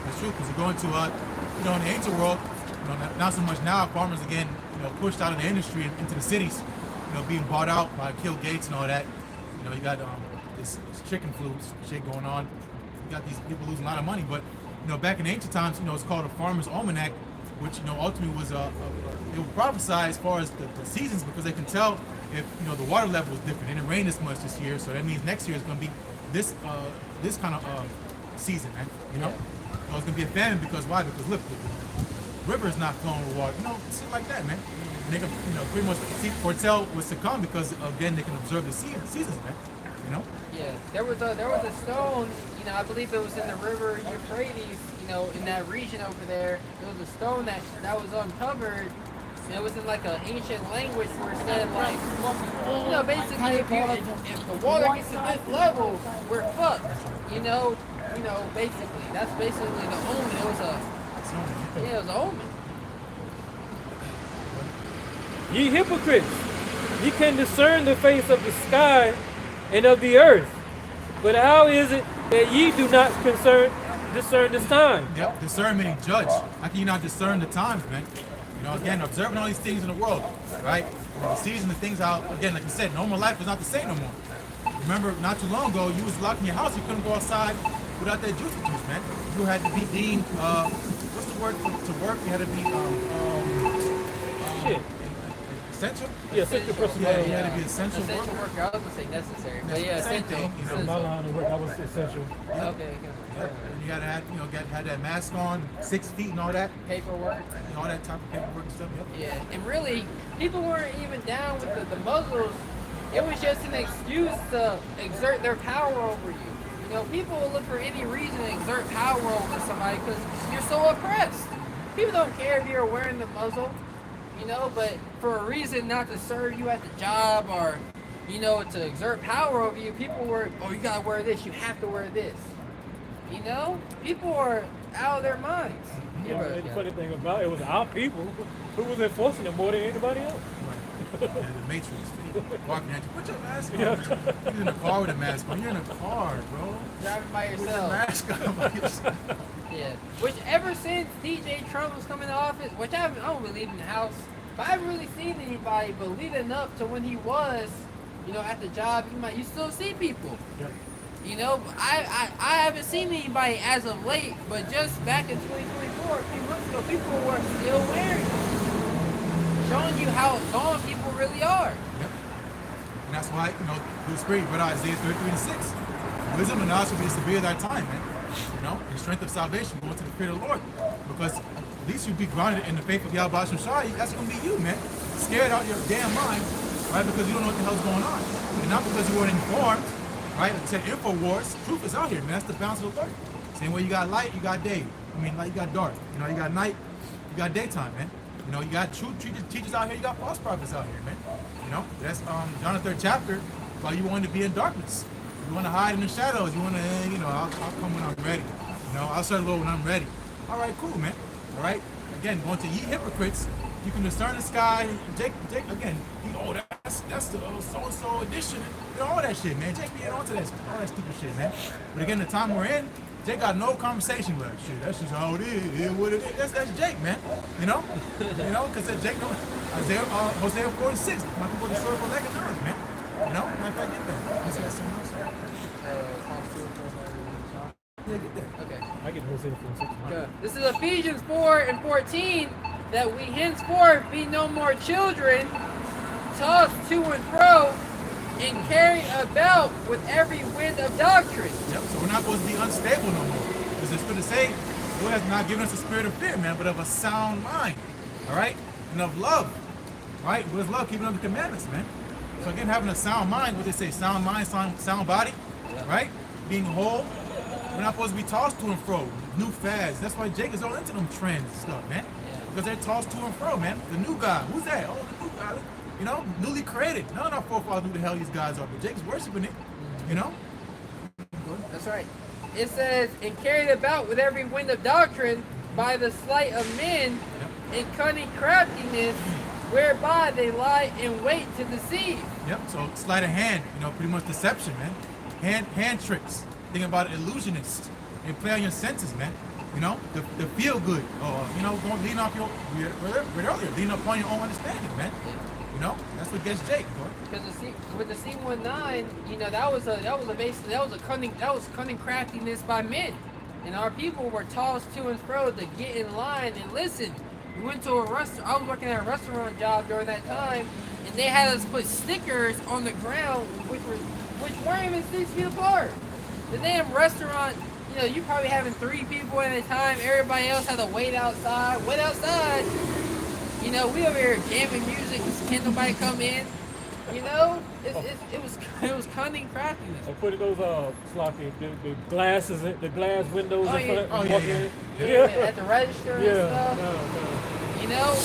That's true, because you're going to, you know, in the ancient world, you know, not so much now. Farmers again, you know, pushed out of the industry and into the cities, you know, being bought out by Bill Gates and all that. You know, you got this chicken flu shit going on. You got these people losing a lot of money, but you know, back in ancient times, you know, it's called a farmer's almanac, which, you know, ultimately was it will prophesy as far as the seasons, because they can tell if, you know, the water level is different. It didn't rain this much this year, so that means next year is going to be this kind of season, man. You know, so it's going to be a famine because why? Because look, the river is not flowing with water. You know, shit like that, man. And they can, you know, pretty much foretell what's to come because again they can observe the seasons, man. You know. Yeah, there was a stone. You know, I believe it was in the river Euphrates. You know, in that region over there, there was a stone that was uncovered. And it was in like an ancient language where it said like, you know, basically if the water gets to this level, we're fucked. You know, basically that's basically the omen. It was an omen. Ye hypocrites, ye can discern the face of the sky and of the earth, but how is it that ye do not discern this time? Yep, discern meaning judge. How can you not discern the times, man? You know, again, observing all these things in the world, right? The seasons, the things out, again, like you said, normal life is not the same no more. Remember, not too long ago, you was locked in your house, you couldn't go outside without that juice, man. You had to be deemed, what's the word to work? You had to be, essential? Yeah, essential person. Yeah, you had to be essential Essential worker. worker. I was gonna say necessary, but yeah, Same essential. thing, you know. My line of work, I was essential. Okay. Yep. And you gotta have, you know, had that mask on, 6 feet and all that, Paperwork. and all that type of paperwork and stuff. Yep. Yeah, and really, people weren't even down with the Muslims. It was just an excuse to exert their power over you. You know, people will look for any reason to exert power over somebody because you're so oppressed. People don't care if you're wearing the muzzle, you know, but for a reason not to serve you at the job or, you know, to exert power over you, people were, oh, you gotta wear this, you have to wear this. You know, people are out of their minds. Yeah, and the funny thing about it was our people who was enforcing it more than anybody else. Yeah, the Matrix. Walking at you, put your mask on. You're in the car with a mask on. You're in a car, bro. Driving by With a yourself. mask on by yourself. Yeah. Which ever since DJ Trump was coming to office, which I don't really leave in the house, but I haven't really seen anybody, but leading up to when he was, you know, at the job, you still see people. Yeah. You know, I haven't seen anybody as of late, but just back in 2024, a few months ago, people were still wearing it, showing you how gone people really are. Yep. And that's why, the Spirit read Isaiah 33 and 6. Wisdom and knowledge will be the severe thy time, man. And strength of salvation, going to the fear of the Lord. Because at least you'll be grounded in the faith of Yahweh Shai. That's going to be you, man. Scared out your damn mind, right? Because you don't know what the hell's going on. And not because you weren't informed, right? Like I said, InfoWars, truth is out here, man. That's the balance of the Lord. Same way you got light, you got day. Like you got dark. You got night, you got daytime, man. You got truth teachers out here, you got false prophets out here, man. That's John the 3rd chapter, why you want to be in darkness. You want to hide in the shadows. You want to, I'll come when I'm ready. I'll serve the Lord when I'm ready. All right, cool, man. All right. Again, going to ye hypocrites, you can discern the sky. Jake again, that's the so-and-so edition. All that shit, man. Jake be on to all that stupid shit, man. But again, the time we're in, Jake got no conversation with that shit. That's just how it is. What it is. That's Jake, man. Because Jake knows Hosea 4:6. My people destroy for lack of knowledge, man. Matter of fact, get that. Let's get something else. Yeah, get that. Okay. I get Hosea 4:6. Okay. This is Ephesians 4 and 14, that we henceforth be no more children, tossed to and fro, and carried about with every wind of doctrine. Yep, so we're not supposed to be unstable no more. Because it's good to say, the Lord has not given us a spirit of fear, man, but of a sound mind. All right? And of love. Right? What is love? Keeping up the commandments, man. So again, having a sound mind, what they say, sound mind, sound body, right? Being whole. We're not supposed to be tossed to and fro. New fads. That's why Jake is all into them trends and stuff, man. Because they're tossed to and fro, man. The new guy. Who's that? Oh, the new guy. Newly created. None of our forefathers knew who the hell these guys are, but Jake's worshiping it, That's right. It says, and carried about with every wind of doctrine by the sleight of men and cunning craftiness, whereby they lie in wait to deceive. Yep, so sleight of hand, pretty much deception, man. Hand tricks. Think about illusionists. They play on your senses, man. The feel good. Going lean off your lean up on your own understanding, man. That's what gets Jake, boy. Because with the C19, that was cunning craftiness by men, and our people were tossed to and fro to get in line and listen. We went to a restaurant. I was working at a restaurant job during that time, and they had us put stickers on the ground, which weren't even 6 feet apart. The damn restaurant, you probably having 3 people at a time. Everybody else had to wait outside. We over here jamming music. Can't nobody come in. It was cunning craftiness. I put those sloppy the glasses, the glass windows. Oh, in front yeah. Yeah, at the register and stuff. No.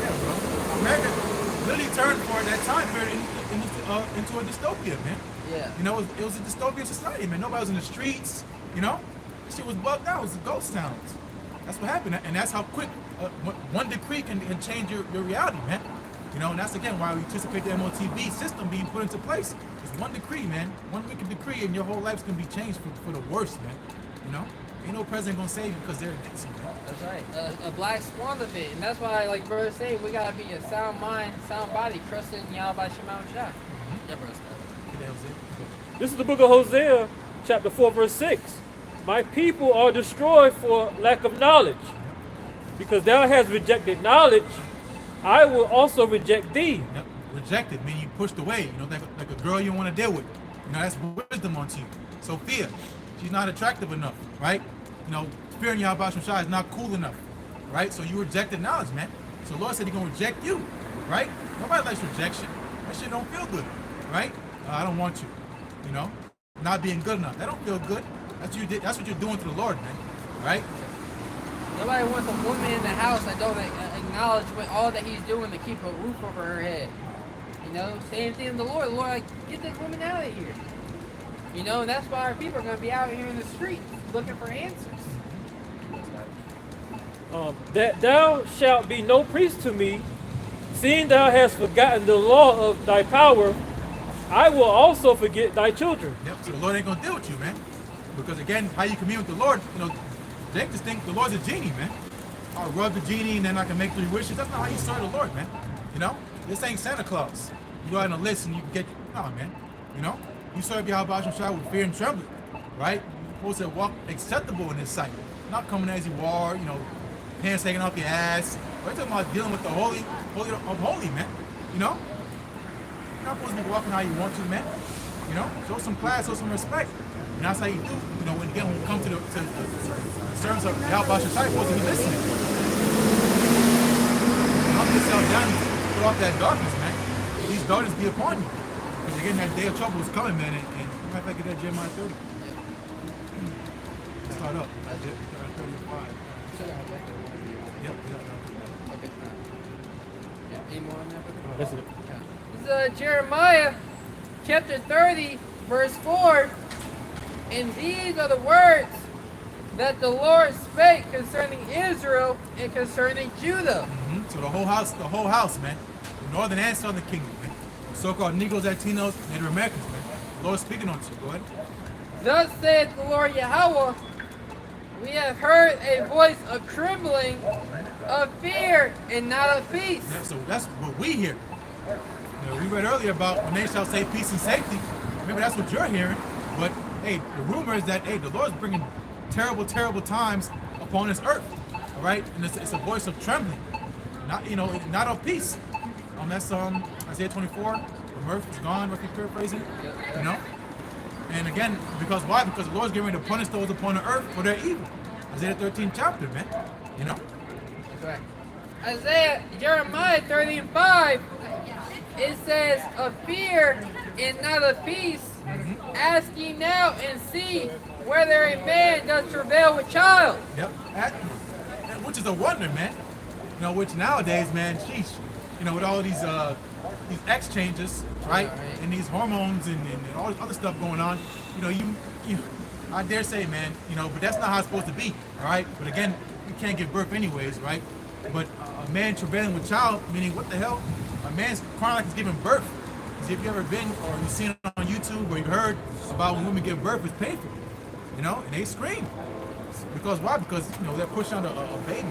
Yeah, bro. America literally turned for that time period into a dystopia, man. Yeah. It was a dystopian society, man. Nobody was in the streets, Shit was bugged out. It was ghost towns. That's what happened, and that's how quick one decree can change your reality, man. And that's again why we anticipate the MOTB system being put into place. It's one decree, man. One wicked decree, and your whole life's gonna be changed for the worse, man. Ain't no president gonna save you because they're against you, man. That's right. A black swan of it, and that's why, like brother saying, we gotta be a sound mind, sound body, trusting Yahweh Shema Shah. Yeah, brother. This is the book of Hosea, chapter 4, verse 6. My people are destroyed for lack of knowledge. Because thou hast rejected knowledge, I will also reject thee. Yep. Rejected, meaning you pushed away, like a girl you don't want to deal with. That's wisdom onto you. Sophia, she's not attractive enough, right? Fearing Yahweh Shai is not cool enough, right? So you rejected knowledge, man. So the Lord said he's going to reject you, right? Nobody likes rejection. That shit don't feel good, right? I don't want you, not being good enough. That don't feel good. That's what you did. That's what you're doing to the Lord, man, right? Nobody wants a woman in the house that don't acknowledge all that he's doing to keep a roof over her head. Same thing to the Lord. The Lord, like, get this woman out of here. And that's why our people are going to be out here in the streets looking for answers. That thou shalt be no priest to me, seeing thou hast forgotten the law of thy power, I will also forget thy children. Yep. So the Lord ain't going to deal with you, man. Because again, how you commune with the Lord, Jake just think the Lord's a genie, man. I'll rub the genie and then I can make 3 wishes. That's not how you serve the Lord, man. This ain't Santa Claus. You go out on a list and you can get, no, man. you serve Yahweh Shai with fear and trembling, right? You're supposed to walk acceptable in His sight, not coming as you are, pants hanging off your ass. We're talking about dealing with the holy of holy, man. You're not supposed to be walking how you want to, man. Show some class, show some respect. And that's how you do. When you come to the service of Yahweh Shai, you're supposed to be listening. Humble yourself down and put off that darkness, man. These darkness be upon you. Because again, that day of trouble is coming, man. And you might like it at Jeremiah 30. Let's start up. 35. Yep. Okay. Yeah, any more on that? That's it. This is Jeremiah chapter 30, verse 4. And these are the words that the Lord spake concerning Israel and concerning Judah. So the whole house, man. The northern and southern kingdom, man. So-called Negroes, Latinos, Native Americans, man. The Lord is speaking unto you. Go ahead. Thus saith the Lord Yahweh, we have heard a voice of trembling, of fear, and not of peace. Yeah, so that's what we hear. We read earlier about when they shall say peace and safety. Maybe that's what you're hearing. But hey, the rumor is that the Lord's bringing terrible, terrible times upon this earth. All right, and it's a voice of trembling, not of peace. That's Isaiah 24. The mirth is gone. Roughly paraphrasing. And again, because why? Because the Lord's getting ready to punish those upon the earth for their evil. Isaiah 13 chapter, man. Correct. Jeremiah 30 and 5. It says, of fear and not of peace. Ask ye now and see whether a man does travail with child. Yep. Which is a wonder, man. Which nowadays, man, sheesh. With all these exchanges, right? And these hormones and all this other stuff going on, I dare say, man, but that's not how it's supposed to be, all right? But again, you can't give birth anyways, right? But a man travailing with child, meaning what the hell? A man's crying like he's giving birth. See, if you ever been or you've seen it on YouTube or you heard about when women give birth, it's painful, and they scream. Because why? Because, they're pushing out a baby,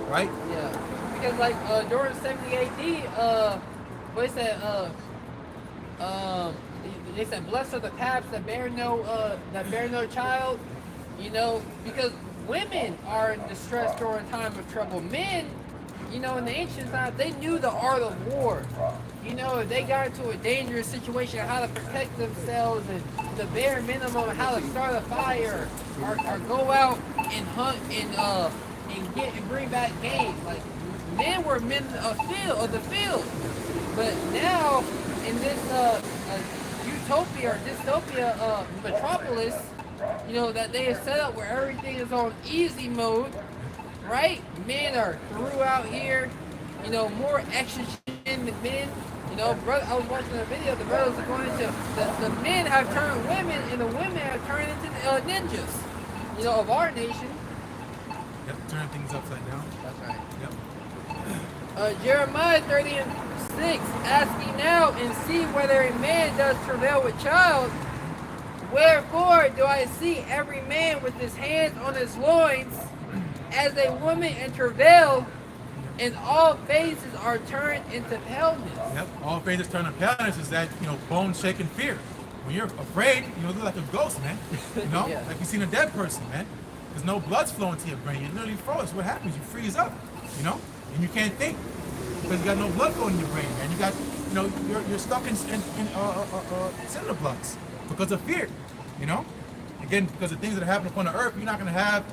right? Yeah. Because during 70 AD, they said, blessed are the paps that bear no child, because women are in distress during time of trouble. Men, in the ancient times, they knew the art of war. If they got into a dangerous situation, how to protect themselves and the bare minimum, how to start a fire or go out and hunt and bring back game. Like, men were men of the field. But now, in this utopia or dystopia metropolis, that they have set up where everything is on easy mode, right? Men are throughout here, more extra than men. I was watching a video, the brothers are going into, the men have turned women and the women have turned into ninjas, of our nation. Yep, turn things upside down. That's right. Yep. Jeremiah 30 and 6, ask ye now and see whether a man does travail with child. Wherefore do I see every man with his hands on his loins as a woman in travail, and all faces are turned into paleness. Yep, all faces turn to paleness is that, bone shaking fear. When you're afraid, you look like a ghost, man. Yeah. Like you've seen a dead person, man. There's no blood's flowing to your brain. You're literally froze. What happens? You freeze up, and you can't think because you got no blood flowing in your brain, man. You got, you're stuck in cinder blocks because of fear, Again, because of things that are happening upon the earth, you're not going to have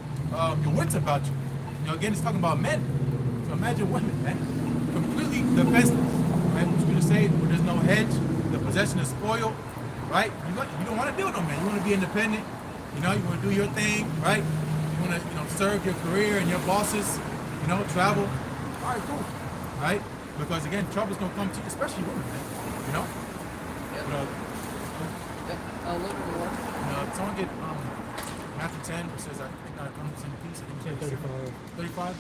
your wits about you. Again, it's talking about men. So imagine women, man, completely defenseless, right? What you're going to say, where there's no hedge, the possession is spoiled, right? You don't want to deal with them, man. You want to be independent. You want to do your thing, right? You want to, serve your career and your bosses, travel. All right, cool, right? Because again, trouble's going to come to you, especially women, man, Yep. But, A little bit more. someone get Matthew 10, it says, I think I come in peace. I think it's 35?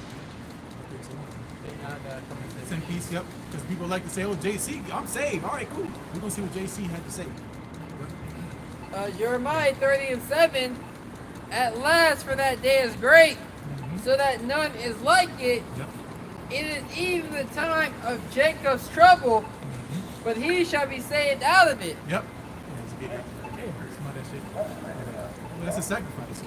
It's in peace, yep. Because people like to say, oh, JC, I'm saved. All right, cool. We're going to see what JC had to say. Jeremiah 30 and 7, at last for that day is great, so that none is like it. Yep. It is even the time of Jacob's trouble, but he shall be saved out of it. Yep. That's a sacrifice,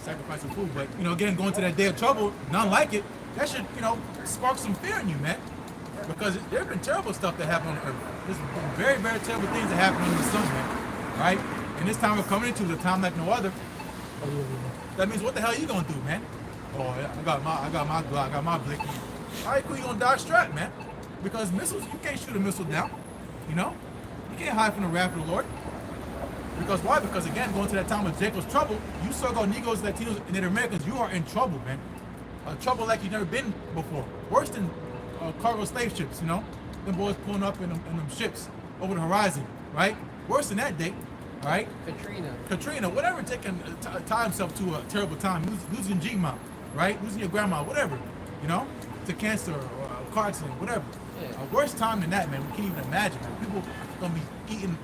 Sacrifice of food. But, again, going to that day of trouble, none like it, that should, spark some fear in you, man. Because there have been terrible stuff that happened on earth. There's been very, very terrible things that happen under the sun, man. Right? And this time we're coming into the time like no other. That means what the hell are you gonna do, man? Oh, I got my Glock, I got my blicky. All right, cool, you gonna dodge strap, man. Because missiles, you can't shoot a missile down. You can't hide from the wrath of the Lord. Because why? Because again, going to that time of Jacob's trouble, you so-called Negroes, Latinos, and Native Americans, you are in trouble, man. Trouble like you've never been before. Worse than cargo slave ships, Them boys pulling up in them ships over the horizon, right? Worse than that day, right? Katrina, whatever, tie himself to a terrible time, losing G-mom, right? Losing your grandma, whatever, to cancer or a car accident, whatever. Yeah. A worse time than that, man. We can't even imagine, man. People gonna be eating,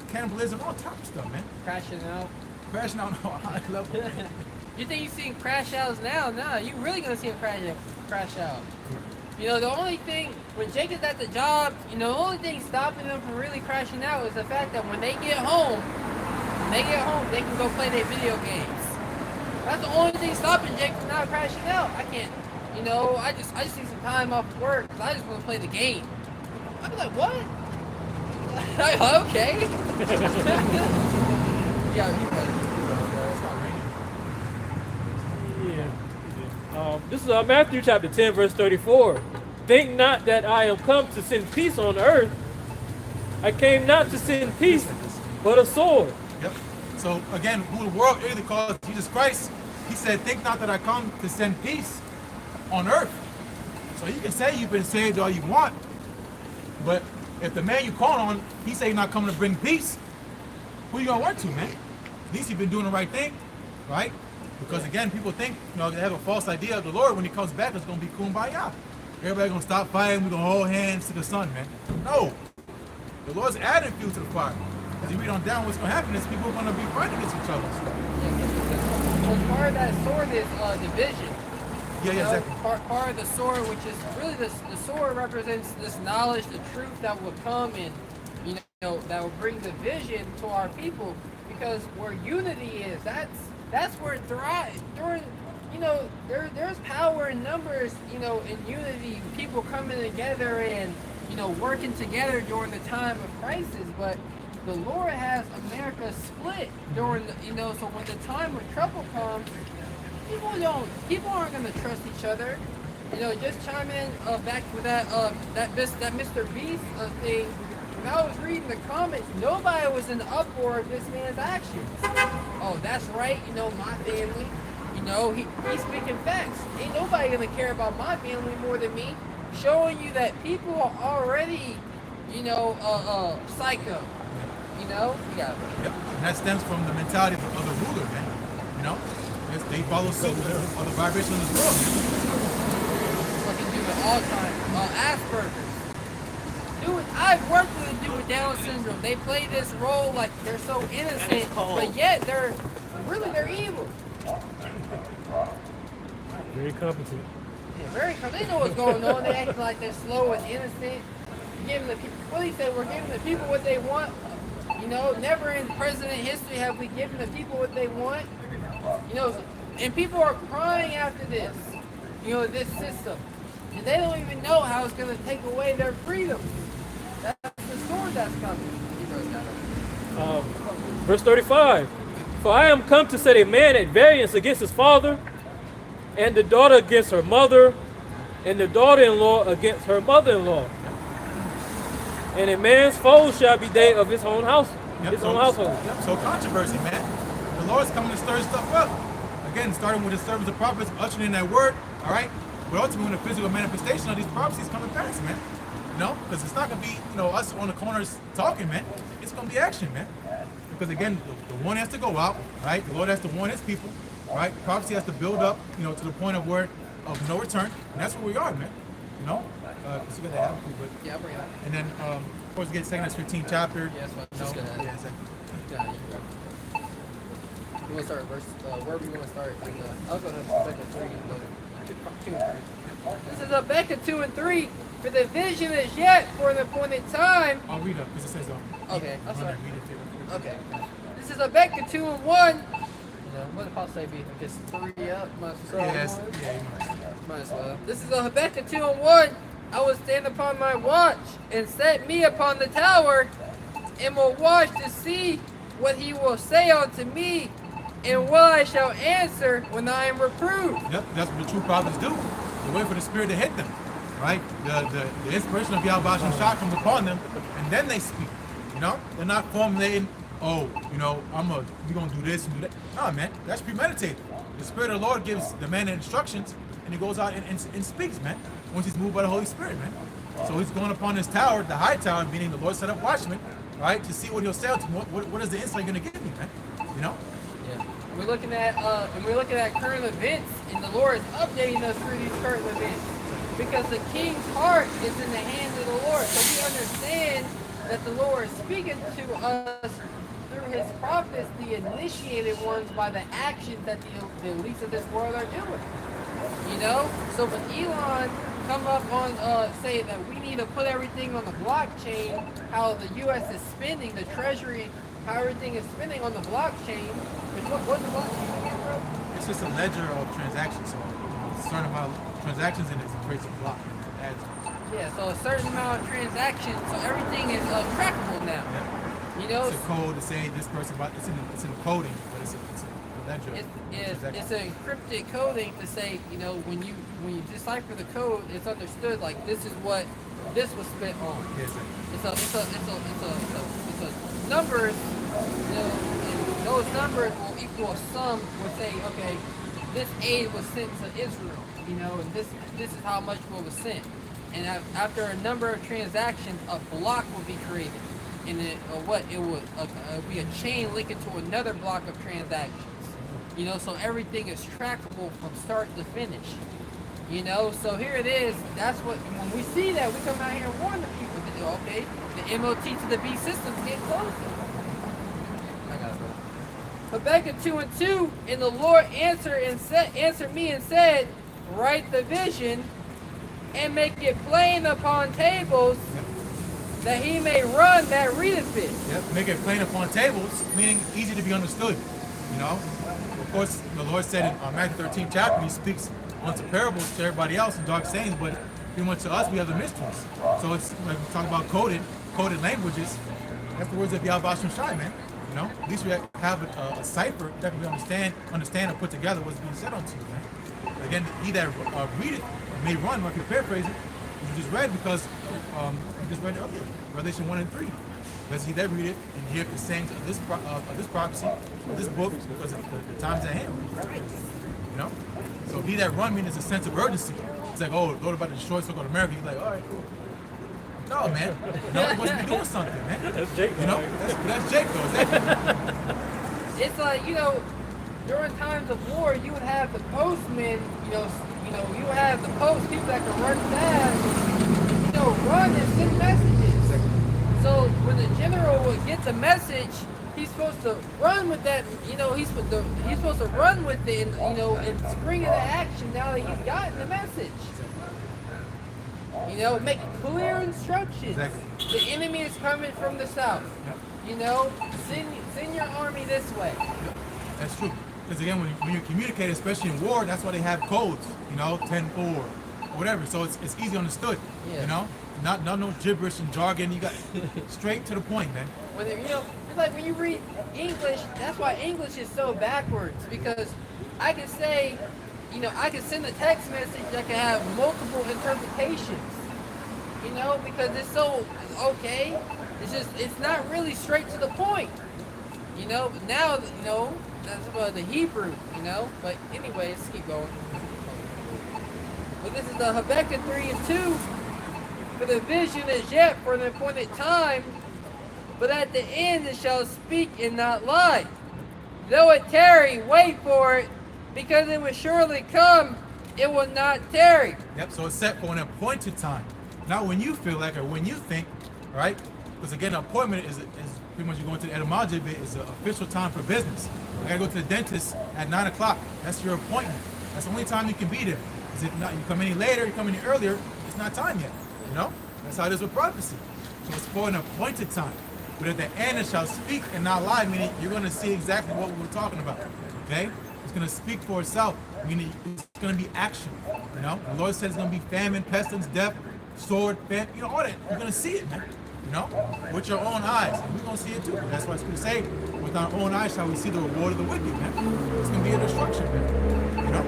cannibalism, all type of stuff, man. Crashing out on a high level. You think you're seeing crash outs now? No, you really gonna see them crash out. The only thing, when Jacob's at the job, the only thing stopping them from really crashing out is the fact that when they get home, they can go play their video games. That's the only thing stopping Jacob from not crashing out. I can't, I just need some time off work because I just want to play the game. I'd be like, what? Okay. Yeah, you better. This is Matthew chapter 10, verse 34. Think not that I am come to send peace on earth. I came not to send peace, but a sword. Yep. So again, who the world really calls Jesus Christ, he said, think not that I come to send peace on earth. So you can say you've been saved all you want, but if the man you call on, he say he's not coming to bring peace, who you gonna run to, man? At least you've been doing the right thing, right? Because again, people think, they have a false idea of the Lord. When he comes back, it's gonna be kumbaya. Everybody gonna stop fighting, we're gonna hold hands to the sun, man. No. The Lord's adding fuel to the fire. As you read on down, what's gonna happen is people are gonna be fighting against each other. Well, part of that sword is division. Yeah, exactly. Part of the sword, which is really the sword represents this knowledge, the truth that will come and that will bring division to our people. Because where unity is, that's where it thrives. There's power in numbers, in unity, people coming together and, working together during the time of crisis. But the Lord has America split during so when the time of trouble comes, people aren't going to trust each other. Just chime in back with that Mr. Beast thing. When I was reading the comments, nobody was in the uproar of this man's actions. Oh, that's right, my family. He's speaking facts. Ain't nobody gonna care about my family more than me. Showing you that people are already, psycho. Yeah. Yep. And that stems from the mentality of the ruler, man. They follow suit of the vibration of this world, man. Fucking dude with Alzheimer's, Asperger's. Dude, I've worked with a dude with Down syndrome. They play this role like they're so innocent, but yet they're evil. Very competent. Yeah, very competent. They know what's going on. They act like they're slow and innocent. Giving the people, what he said, we're giving the people what they want. Never in president history have we given the people what they want. And people are crying after this. This system. And they don't even know how it's going to take away their freedom. That's the sword that's coming. Verse 35. For I am come to set a man at variance against his father, and the daughter against her mother, and the daughter-in-law against her mother-in-law. And a man's foes shall be they of his own house, household. Yep. So controversy, man. The Lord's coming to stir stuff up. Again, starting with the servants of prophets, ushering in that word, all right? But ultimately, when the physical manifestation of these prophecies come to pass, man. Because it's not going to be, us on the corners talking, man. It's going to be action, man. Because again, the one has to go out, right? The Lord has to warn his people, right? Prophecy has to build up, to the point of no return. And that's where we are, man. Because we got the attitude, but Yeah, I'll bring it up. and then of course we get 2 15th chapter. Yeah, that's what I was gonna add. Yeah, exactly. Yeah, you want to start verse, wherever you want to start. I'll go to Becca 3 and go to 2 and 3. This is Becca 2 and 3. For the vision is yet for the appointed time. I'll read up because it says Okay, I'm sorry. Read it. Okay. This is Habakkuk 2 and 1. You know, what did Paul say? If it's 3 up, might as well. Yes. Yeah, you must. Might as well. This is a Habakkuk 2 and 1. I will stand upon my watch and set me upon the tower and will watch to see what he will say unto me and what I shall answer when I am reproved. Yep, that's what the true prophets do. They wait for the Spirit to hit them, right? The inspiration of Yahweh Shah comes upon them, and then they speak. You know, they're not formulating. Oh, you know, we're gonna do this and do that. Nah, man, that's premeditated. The Spirit of the Lord gives the man the instructions, and he goes out and speaks, man. Once he's moved by the Holy Spirit, man. So he's going upon his tower, the high tower, meaning the Lord set up watchmen, right, to see what he'll say to him. What is the insight going to give me, man? You know? Yeah. We're looking at current events, and the Lord is updating us through these current events, because the king's heart is in the hands of the Lord. So we understand that the Lord is speaking to us through his prophets, the initiated ones, by the actions that the elites of this world are doing. You know? So when Elon come up on say that we need to put everything on the blockchain, how the US is spending, the treasury, how everything is spending on the blockchain. What's the blockchain again, bro? It's just a ledger of transactions. So a certain amount of transactions in it creates a block. Yeah, so a certain amount of transactions, so everything is trackable now. Yeah. You know, it's a code to say this person, it's in coding, but it's a ledger. It's an encrypted coding to say, you know, when you decipher the code, it's understood like this is what this was spent on. Yes, sir. It's a numbers, you know, and those numbers will equal a sum. Will say, okay, this aid was sent to Israel, you know, and this is how much was sent. And after a number of transactions, a block will be created. And it would be a chain linking to another block of transactions. You know, so everything is trackable from start to finish. You know, so here it is. That's what, when we see that, we come out here and warn the people that, okay, the MOT to the B systems get closer. I got it. Habakkuk 2 and 2, and the Lord answered me and said, write the vision and make it plain upon tables, that he may run that readeth it. Yep, make it plain upon tables, meaning easy to be understood. You know, of course, the Lord said in Matthew 13 chapter, he speaks onto parables to everybody else in dark sayings, but pretty much to us, we have the mysteries. So it's like we talk about coded languages. That's the words of Yahweh Shai, man. You know, at least we have a cipher that we understand and put together what's being said unto you, man. But again, he that read it may run. If you paraphrase it, you just read because you just read earlier, Revelation 1 and 3. Because he that read it and hear the sayings of this prophecy, of this book, because of the times at hand. You know? So he that run means a sense of urgency. It's like, oh, Lord about to destroy so-called America. He's like, all right, cool. No, man. No, he must be doing something, man. That's Jake. You know? That's Jake, though. Exactly. It's like, you know, during times of war, you would have the postmen, you know, you would have the post people that can run fast, you know, run and send messages. So when the general would get the message, he's supposed to run with that, you know, he's supposed to run with it, and, you know, and spring into action now that he's gotten the message. You know, make clear instructions. Exactly. The enemy is coming from the south. You know, send your army this way. That's true. Because again, when you communicate, especially in war, that's why they have codes, you know, 10-4, whatever. So it's easy understood, Yeah. you know? Not no gibberish and jargon. You got straight to the point, man. When you know, it's like when you read English, that's why English is so backwards, because I can say, you know, I can send a text message that can have multiple interpretations, you know, because it's so, okay, it's not really straight to the point, you know, but now, you know, that's about the Hebrew, you know, but anyway, let's keep going. But this is the Habakkuk 3 and 2. For the vision is yet for an appointed time, but at the end it shall speak and not lie. Though it tarry, wait for it, because it will surely come, it will not tarry. Yep, so it's set for an appointed time. Not when you feel like or when you think, right? Because again, an appointment is pretty much, you go into the etymology of it, is an official time for business. I gotta go to the dentist at 9 o'clock. That's your appointment. That's the only time you can be there. Because if not, you come any later, you come any earlier, it's not time yet. You know? That's how it is with prophecy. So it's for an appointed time. but at the end it shall speak and not lie, meaning you're going to see exactly what we were talking about. Okay? It's going to speak for itself, meaning it's going to be action. You know, the Lord said it's going to be famine, pestilence, death, sword, you know, all that. You're going to see it, man. You know, with your own eyes. And we're going to see it too. That's why it's going to say, with our own eyes shall we see the reward of the wicked, man. It's going to be a destruction, man. You know?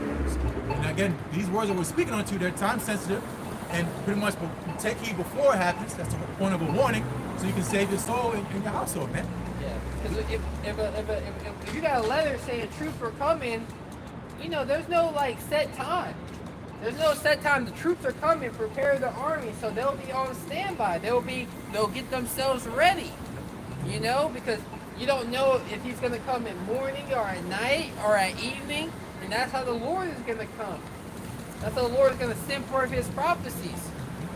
And again, these words that we're speaking onto, they're time sensitive. And pretty much take heed before it happens. That's the point of a warning. So you can save your soul in your household, man. Yeah. Because if you got a letter saying troops are coming, you know, there's no like set time. There's no set time. The troops are coming. Prepare the army, so they'll be on standby. They'll get themselves ready. You know, because you don't know if he's going to come at morning or at night or at evening, and that's how the Lord is going to come. That's how the Lord is going to send forth his prophecies.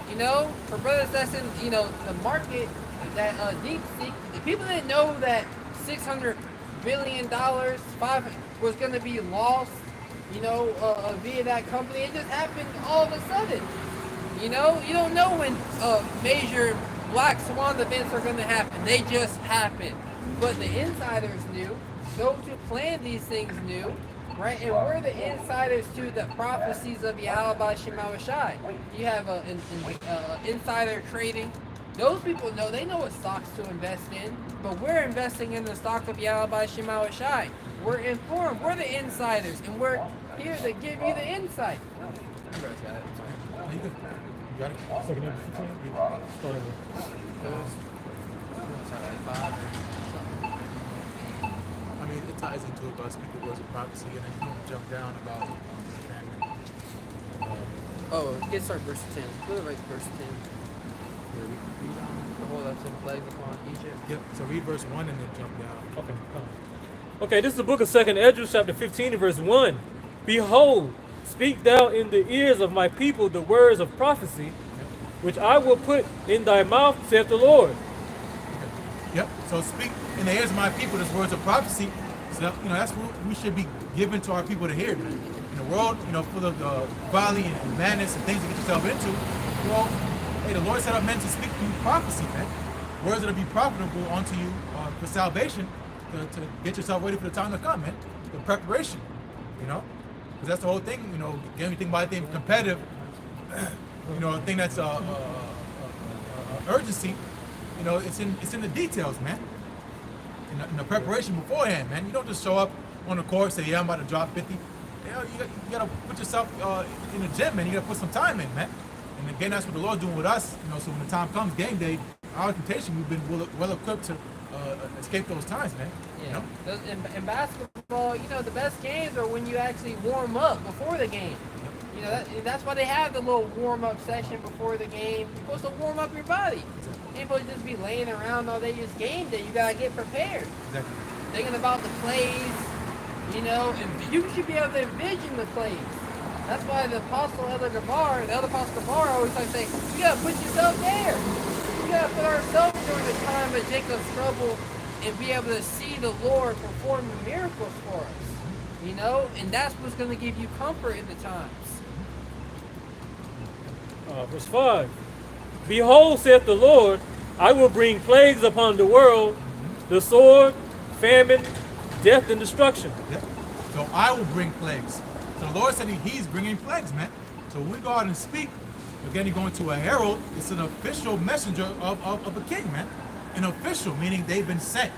You know, for brothers that's in, you know, the market, that deep seek, the people didn't know that $600 billion was going to be lost, you know, via that company. It just happened all of a sudden. You know, you don't know when major black swan events are going to happen. They just happen. But the insiders knew. Those who planned these things knew. Right, and we're the insiders to the prophecies of Yahweh Shema Shai. You have insider trading. Those people know, they know what stocks to invest in, but we're investing in the stock of Yahweh Shema Shai. We're informed, we're the insiders, and we're here to give you the insight. You got it? Second Ezra 15. Start over. I mean, it ties into about speaking words of prophecy, and then you can jump down about Get started verse 10. Go to right verse 10. Behold, I've sent plagues upon Egypt. Yep, so read verse 1 and then jump down. Okay. Okay, this is the book of 2nd Ezra, chapter 15, and verse 1. Behold, speak thou in the ears of my people the words of prophecy, which I will put in thy mouth, saith the Lord. Yep, so speak in the ears of my people this words of prophecy. So, you know, that's what we should be giving to our people to hear, man. In a world, you know, full of folly and madness and things to get yourself into, well, hey, the Lord set up men to speak to you prophecy, man. Words that will be profitable unto you for salvation, to get yourself ready for the time to come, man. The preparation, you know, because that's the whole thing. You know, again, we think about anything competitive, you know, a thing that's urgency. You know, it's in the details, man. In the preparation beforehand, man. You don't just show up on the court, say, yeah, I'm about to drop 50. You know, you gotta put yourself in the gym, man. You gotta put some time in, man. And again, that's what the Lord's doing with us. You know, so when the time comes, game day, our temptation, we've been well equipped to escape those times, man. Yeah. You know? In basketball, you know, the best games are when you actually warm up before the game. You know, that's why they have the little warm-up session before the game. You're supposed to warm up your body. You're supposed to just be laying around all day. It's game day. You got to get prepared. Exactly. Thinking about the plays, you know, and you should be able to envision the plays. That's why the Apostle Elder Gabar, the other Apostle Gabar always like to say, you got to put yourself there. We got to put ourselves during the time of Jacob's trouble and be able to see the Lord perform miracles for us. You know, and that's what's going to give you comfort in the times. Verse 5. Behold, saith the Lord, I will bring plagues upon the world, the sword, famine, death, and destruction. Yep. So I will bring plagues. So the Lord said he's bringing plagues, man. So when we go out and speak, again, you're going to a herald. It's an official messenger of a king, man. An official, meaning they've been sent.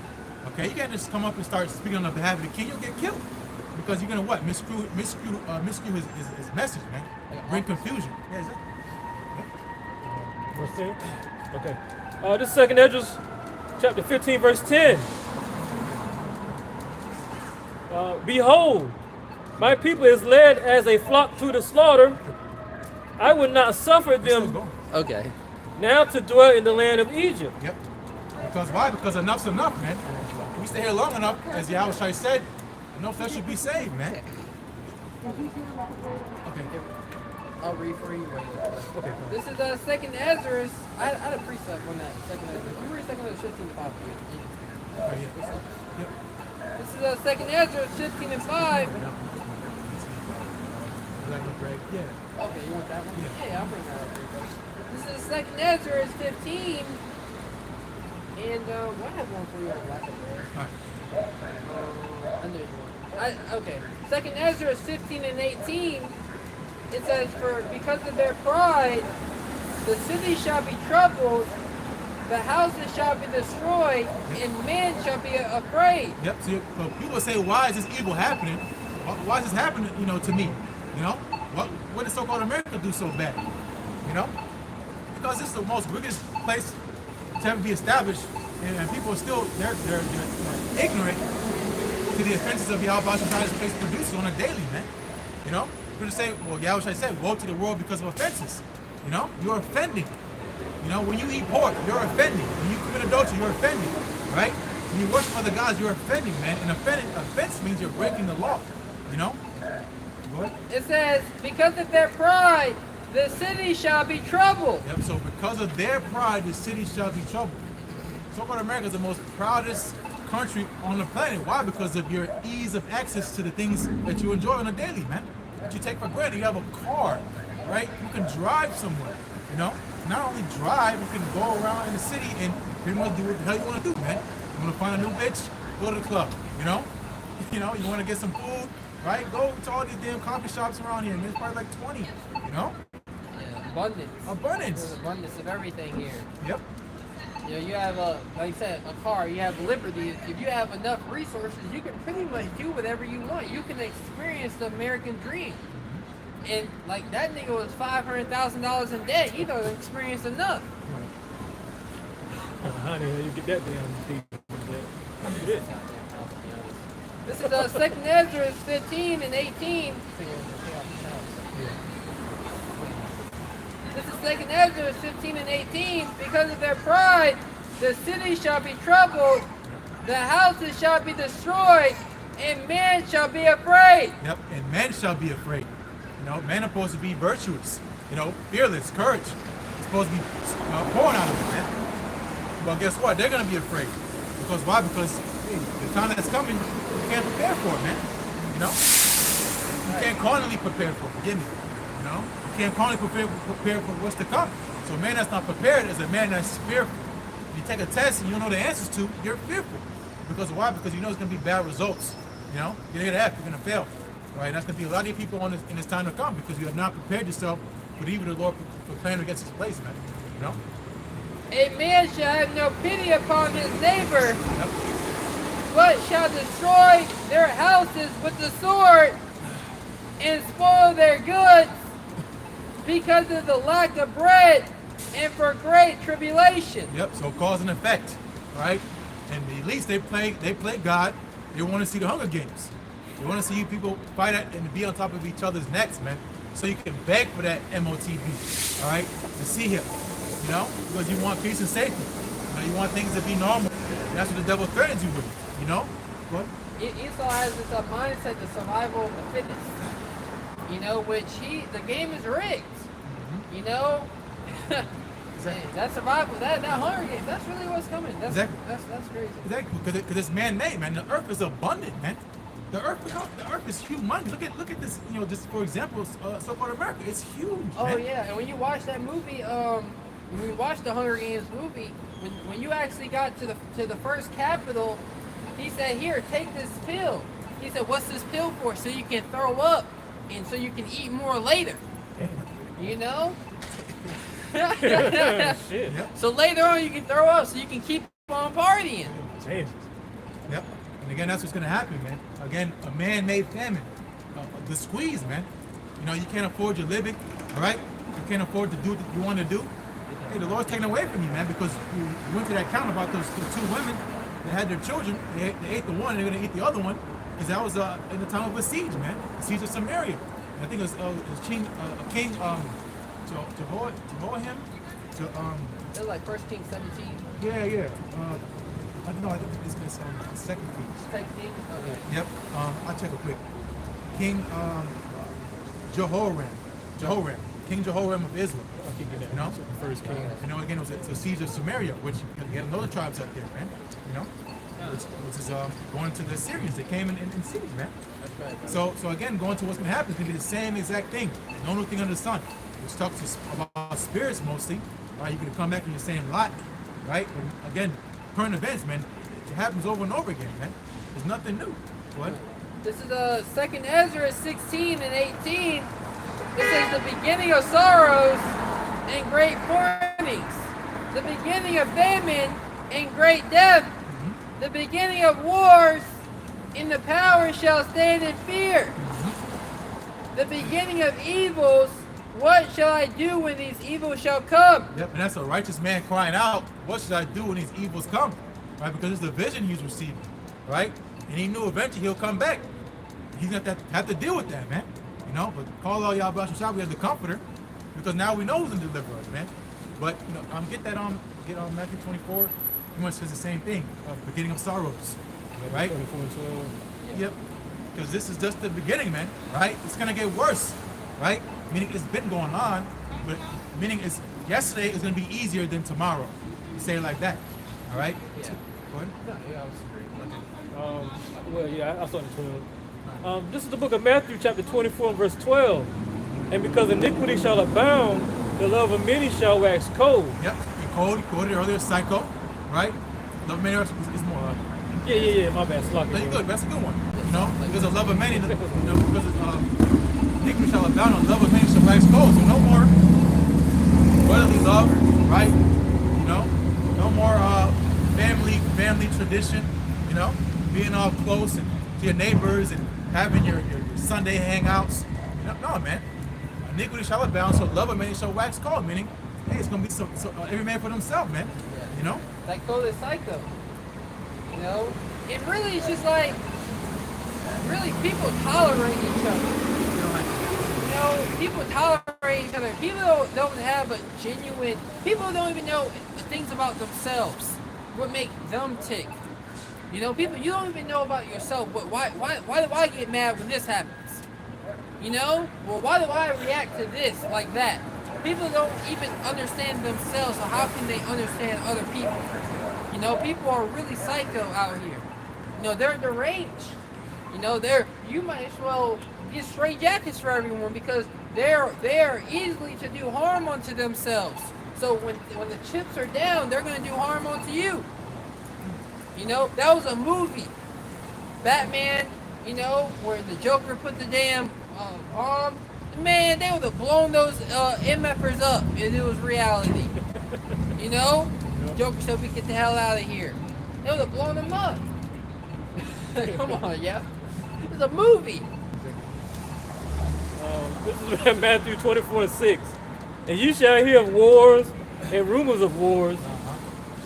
Okay, you can't just come up and start speaking on behalf of the king. You'll get killed. Because you're going to what? Miscrew his message, man. Bring confusion. Yeah, exactly. Verse 10. Okay. This is 2nd Ezra, chapter 15, verse 10. Behold, my people is led as a flock to the slaughter. I would not suffer them Okay. now to dwell in the land of Egypt. Yep. Because why? Because enough's enough, man. We stay here long enough, as Yahushua said, no flesh should be saved, man. Okay. I'll read for you. Okay. This is 2nd Ezra. I had a precept on that. 2nd Ezra. You read 2nd Ezra 15 and 5. Yep. This is 2nd Ezra 15 and 5. Yeah. Okay, you want that one? Yeah. Yeah, I'll bring that up. This is 2nd Ezra 15 And what I have one for you on lack of there? And there's one. Okay. Second Ezra 15 and 18. It says, "For because of their pride, the city shall be troubled, the houses shall be destroyed, and men shall be afraid." Yep. So people say, why is this evil happening? Why is this happening, to me? What did so-called America do so bad? Because this is the most wicked place to ever be established, and people are still they're ignorant to the offenses of Yahweh this place produces on a daily, man. You're gonna say, well, Yahweh should say, woe to the world because of offenses. You're offending. When you eat pork, you're offending. When you commit adultery, you're offending, right? When you worship other gods, you're offending, man. And offense means you're breaking the law. Go ahead. It says, "Because of their pride, the city shall be troubled." Yep. So because of their pride, the city shall be troubled. So-called America is the most proudest country on the planet. Why? Because of your ease of access to the things that you enjoy on a daily, man. That you take for granted. You have a car, right? You can drive somewhere. Not only drive, you can go around in the city and pretty much do what the hell you want to do, man. You want to find a new bitch? Go to the club. You want to get some food, right? Go to all these damn coffee shops around here. There's probably like 20. Yeah, abundance. Abundance. There's abundance of everything here. Yep. You have like I said, a car. You have liberty. If you have enough resources, you can pretty much do whatever you want. You can experience the American dream. And like that nigga was $500,000 in debt. He don't experience enough. How the hell you get that damn deep in debt? This is 2nd Ezra 15 and 18. This is 2nd Ezra 15 and 18. "Because of their pride, the city shall be troubled, the houses shall be destroyed, and men shall be afraid." Yep. And men shall be afraid. Men are supposed to be virtuous. Fearless, courage. It's supposed to be pouring out of it, man. But guess what? They're gonna be afraid. Because why? Because the time that's coming, you can't prepare for it, man. You can't carnally prepare for it. Forgive me. You can't carnally prepare for what's to come. So a man that's not prepared is a man that's fearful. If you take a test and you don't know the answers to, you're fearful. Because why? Because you know it's gonna be bad results. You're gonna get an F. You're gonna fail. Right? That's gonna be a lot of people in this time to come because you have not prepared yourself for the evil of the Lord for planning against his place, man. "A man shall have no pity upon his neighbor, Yep. but shall destroy their houses with the sword and spoil their goods because of the lack of bread and for great tribulation." Yep. So cause and effect, right? And the elites they play God. They want to see the Hunger Games. They want to see you people fight at and be on top of each other's necks, man. So you can beg for that MOTB, all right? To see him, because you want peace and safety. You want things to be normal. And that's what the devil threatens you with, What? Esau has this mindset, the survival of the fittest. Which the game is rigged. Exactly. That survival, that Hunger Games, that's really what's coming. That's, Exactly. That's crazy. Exactly, because it's man-made, man. The earth is abundant, man. The earth is humongous. Look at this. Just for example, so-called America, it's huge. Oh man. yeah, and when you watch that movie, when we watched the Hunger Games movie, when you actually got to the first capital, he said, "Here, take this pill." He said, "What's this pill for?" "So you can throw up, and so you can eat more later." Shit. Yep. So later on, you can throw up, so you can keep on partying. Damn. Yep. And again, that's what's gonna happen, man. Again, a man-made famine. The squeeze, man. You can't afford your living, all right? You can't afford to do what you want to do. Hey, the Lord's taking away from you, man, because you went to that account about those two women that had their children. They ate the one, and they're gonna eat the other one, because that was in the time of a siege, man. The siege of Samaria. And I think it was King Jehoiakim. It was like 1 Kings 17. Yeah. I don't know. I think it's 2nd Kings. 2 Kings. Okay. Yep. I'll check it quick. King Jehoram. King Jehoram of Israel. First king. Again, it was a siege of Samaria, which you had another tribes up there, man. Which is going to the Syrians. They came in siege, man. That's right. So again, going to what's going to happen is going to be the same exact thing. No new thing under the sun. Which talks about spirits mostly. Right? You're going to come back in the same lot, right? But again, current events, man. It happens over and over again, man. There's nothing new. What? This is 2nd Ezra 16 and 18. It says the beginning of sorrows and great mournings, the beginning of famine and great death, the beginning of wars, and the power shall stand in fear. The beginning of evils, what shall I do when these evils shall come? Yep, and that's a righteous man crying out, what should I do when these evils come? Right, because it's the vision he's receiving, right? And he knew eventually he'll come back. He's going to have to deal with that, man. You know, but call all y'all Bash Shah, we have the comforter, because now we know who's going to deliver us, man. But, you know, get on Matthew 24, pretty much says the same thing, beginning of sorrows, right? 24 and 12. Yep, because this is just the beginning, man, right? It's going to get worse, right? Meaning it's been going on, but meaning is yesterday is going to be easier than tomorrow. Say it like that, all right? Yeah. Go ahead. Yeah, I was agreeing. Well, yeah, I started 12. This is the book of Matthew, chapter 24, verse 12. And because iniquity shall abound, the love of many shall wax cold. Yep, you quoted earlier, psycho, right? Love of many is more. Yeah, my bad. Sloppy. No, you're good. That's a good one. You know, because the love of many, because iniquity shall abound, the love of many shall wax cold. So no more brotherly love, right? You know, no more family tradition. You know, being all close and to your neighbors and having your Sunday hangouts. No, man. Iniquity shall abound, so love of many shall wax cold. Meaning, hey, it's gonna be so every man for themselves, man. You know. Psycho is psycho. You know, it really is just like, really people tolerate each other. You know, people tolerate each other. People don't have a genuine, people don't even know things about themselves, what make them tick. You know, people, you don't even know about yourself, but why do I get mad when this happens? You know, well, why do I react to this like that? People don't even understand themselves, so how can they understand other people? You know, people are really psycho out here. You know, they're deranged. You know, you might as well get straight jackets for everyone because they're easily to do harm unto themselves. So when the chips are down, they're gonna do harm onto you. You know, that was a movie, Batman. You know, where the Joker put the damn arm. Man, they would have blown those MFers up if it was reality. You know? Joker said we get the hell out of here. They would have blown them up. Come on, yeah. It's a movie. This is Matthew 24 and 6. And you shall hear of wars and rumors of wars.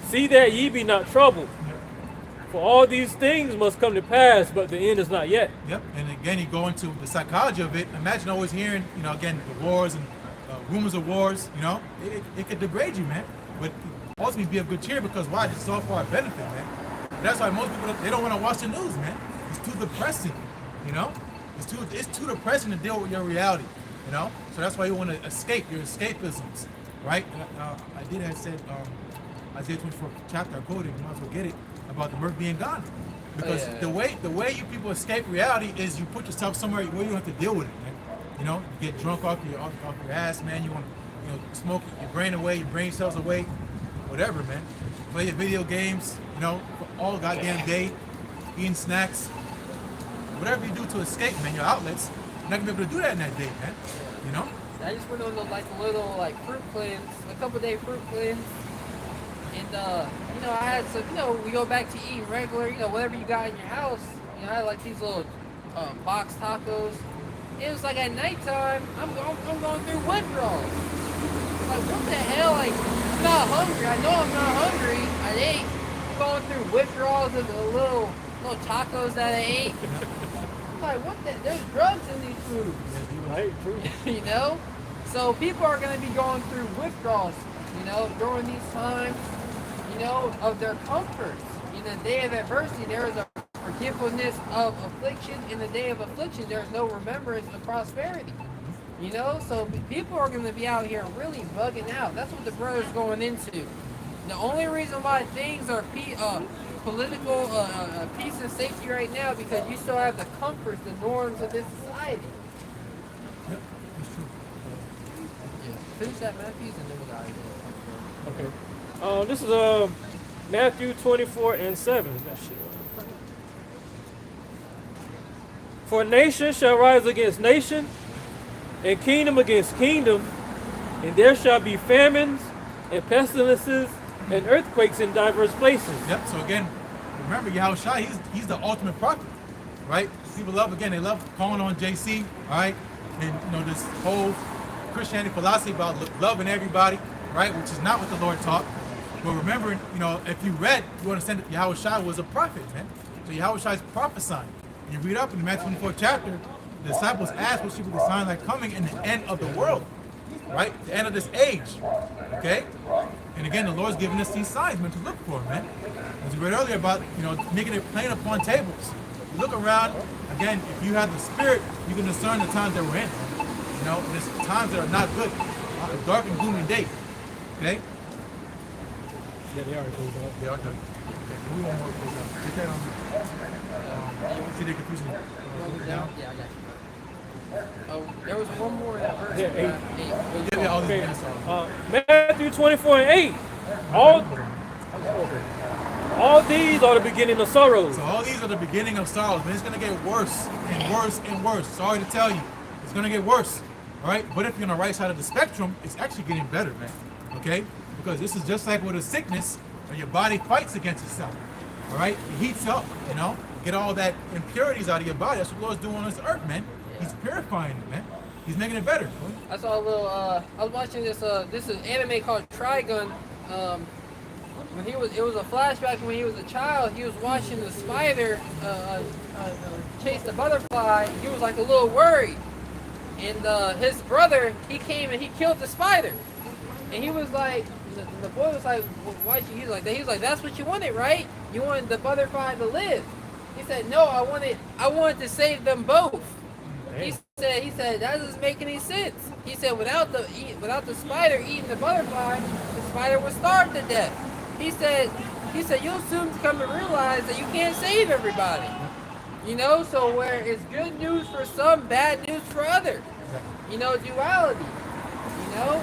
See that ye be not troubled. For all these things must come to pass, but the end is not yet. Yep, and again, you go into the psychology of it. Imagine always hearing, you know, again, the wars and rumors of wars, you know, it could degrade you, man. But ultimately be of good cheer because why? It's all for our benefit, man. That's why most people, they don't want to watch the news, man. It's too depressing, you know? It's too depressing to deal with your reality, you know? So that's why you want to escape, your escapisms, right? And I said, Isaiah 24 chapter, I quoted, you might as well get it, about the murk being gone. Because the way you people escape reality is you put yourself somewhere where you don't have to deal with it, man. You know, you get drunk off your ass, man. You want to, you know, smoke your brain away, your brain cells away, whatever, man. Play your video games, you know, all goddamn day, eating snacks. Whatever you do to escape, man, your outlets, you're not gonna be able to do that in that day, man. You know? I just went on the little fruit cleanse, a couple day fruit cleanse. And, you know, I had some, you know, we go back to eating regular, you know, whatever you got in your house. You know, I had like these little box tacos. It was like at nighttime, I'm going through withdrawals. Like, what the hell? Like, I'm not hungry. I know I'm not hungry. I ate. I'm going through withdrawals of the little tacos that I ate. I'm like, what the? There's drugs in these foods. Right, true. You know? So people are going to be going through withdrawals, you know, during these times. You know, of their comforts. In the day of adversity, there is a forgetfulness of affliction. In the day of affliction, there is no remembrance of prosperity. You know, so people are going to be out here really bugging out. That's what the brother's going into. The only reason why things are political peace and safety right now because you still have the comforts, the norms of this society. Yep, that's true. Yeah. Finish that Matthews and then we'll go. Okay. This is Matthew 24:7. That shit. For nation shall rise against nation, and kingdom against kingdom, and there shall be famines and pestilences and earthquakes in diverse places. Yep. So again, remember Yahushua, he's the ultimate prophet, right? People they love calling on JC, all right? And this whole Christianity philosophy about loving everybody, right? Which is not what the Lord taught. But remember, if you read, you understand that Yahushua was a prophet, man. So Yahushua is prophesying. You read up in the Matthew 24th chapter, the disciples asked what should be the sign like coming in the end of the world, right? The end of this age, okay? And again, the Lord's giving us these signs, man, to look for, man. As we read earlier about, making it plain upon tables. You look around, again, if you have the Spirit, you can discern the times that we're in. There's times that are not good, a dark and gloomy day, okay? Yeah, they are closed up. They are good. Okay, we want more close up. Get that see, they're confusing me. Yeah, I got you. Oh, there was one more in that verse. Yeah, 8. Yeah, all these Okay. minutes Matthew 24:8. All these are the beginning of sorrows. So all these are the beginning of sorrows, man. It's going to get worse and worse and worse. Sorry to tell you. It's going to get worse. All right? But if you're on the right side of the spectrum, it's actually getting better, man. Okay? Because this is just like with a sickness, where your body fights against itself. All right? It heats up, get all that impurities out of your body. That's what the Lord's doing on this earth, man. He's purifying it, man. He's making it better. I saw a little. I was watching this. This is anime called Trigun. When it was a flashback when he was a child. He was watching the spider chase the butterfly. He was like a little worried, and his brother he came and he killed the spider, and he was like, the boy was like, why? He's like, that's what you wanted, right? You wanted the butterfly to live. He said, no, I wanted to save them both. He said that doesn't make any sense. He said without the spider eating the butterfly, the spider would starve to death. He said you'll soon come to realize that you can't save everybody. So where it's good news for some, bad news for others. Duality.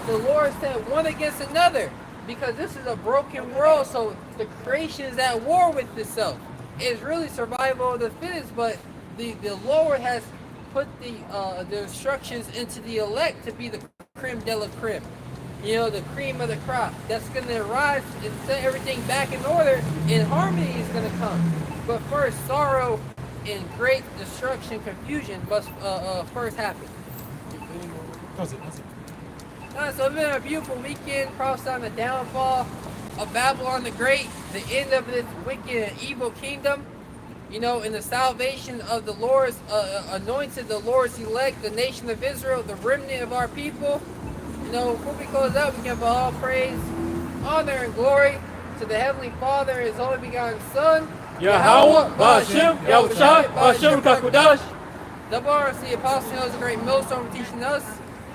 The Lord said one against another because this is a broken world. So the creation is at war with itself. It's really survival of the fittest, but the Lord has put the instructions into the elect to be the creme de la creme. The cream of the crop that's going to rise and set everything back in order, and harmony is going to come. But first, sorrow and great destruction, confusion must first happen. That's it. So it's been a beautiful weekend, prophesying the downfall of Babylon the Great, the end of this wicked and evil kingdom, in the salvation of the Lord's anointed, the Lord's elect, the nation of Israel, the remnant of our people. Before we close out, we give all praise, honor, and glory to the Heavenly Father, His only begotten Son, Yahweh, Ba'ashem, Yahushua, Ba'ashem, Kakudash. the bar, the apostle knows the great millstone teaching us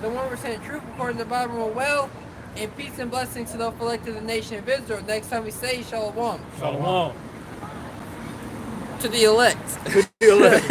the 1% truth according to the Bible well, and peace and blessings to the elected of the nation of Israel. Next time we say Shalom. Shalom. To the elect. To the elect.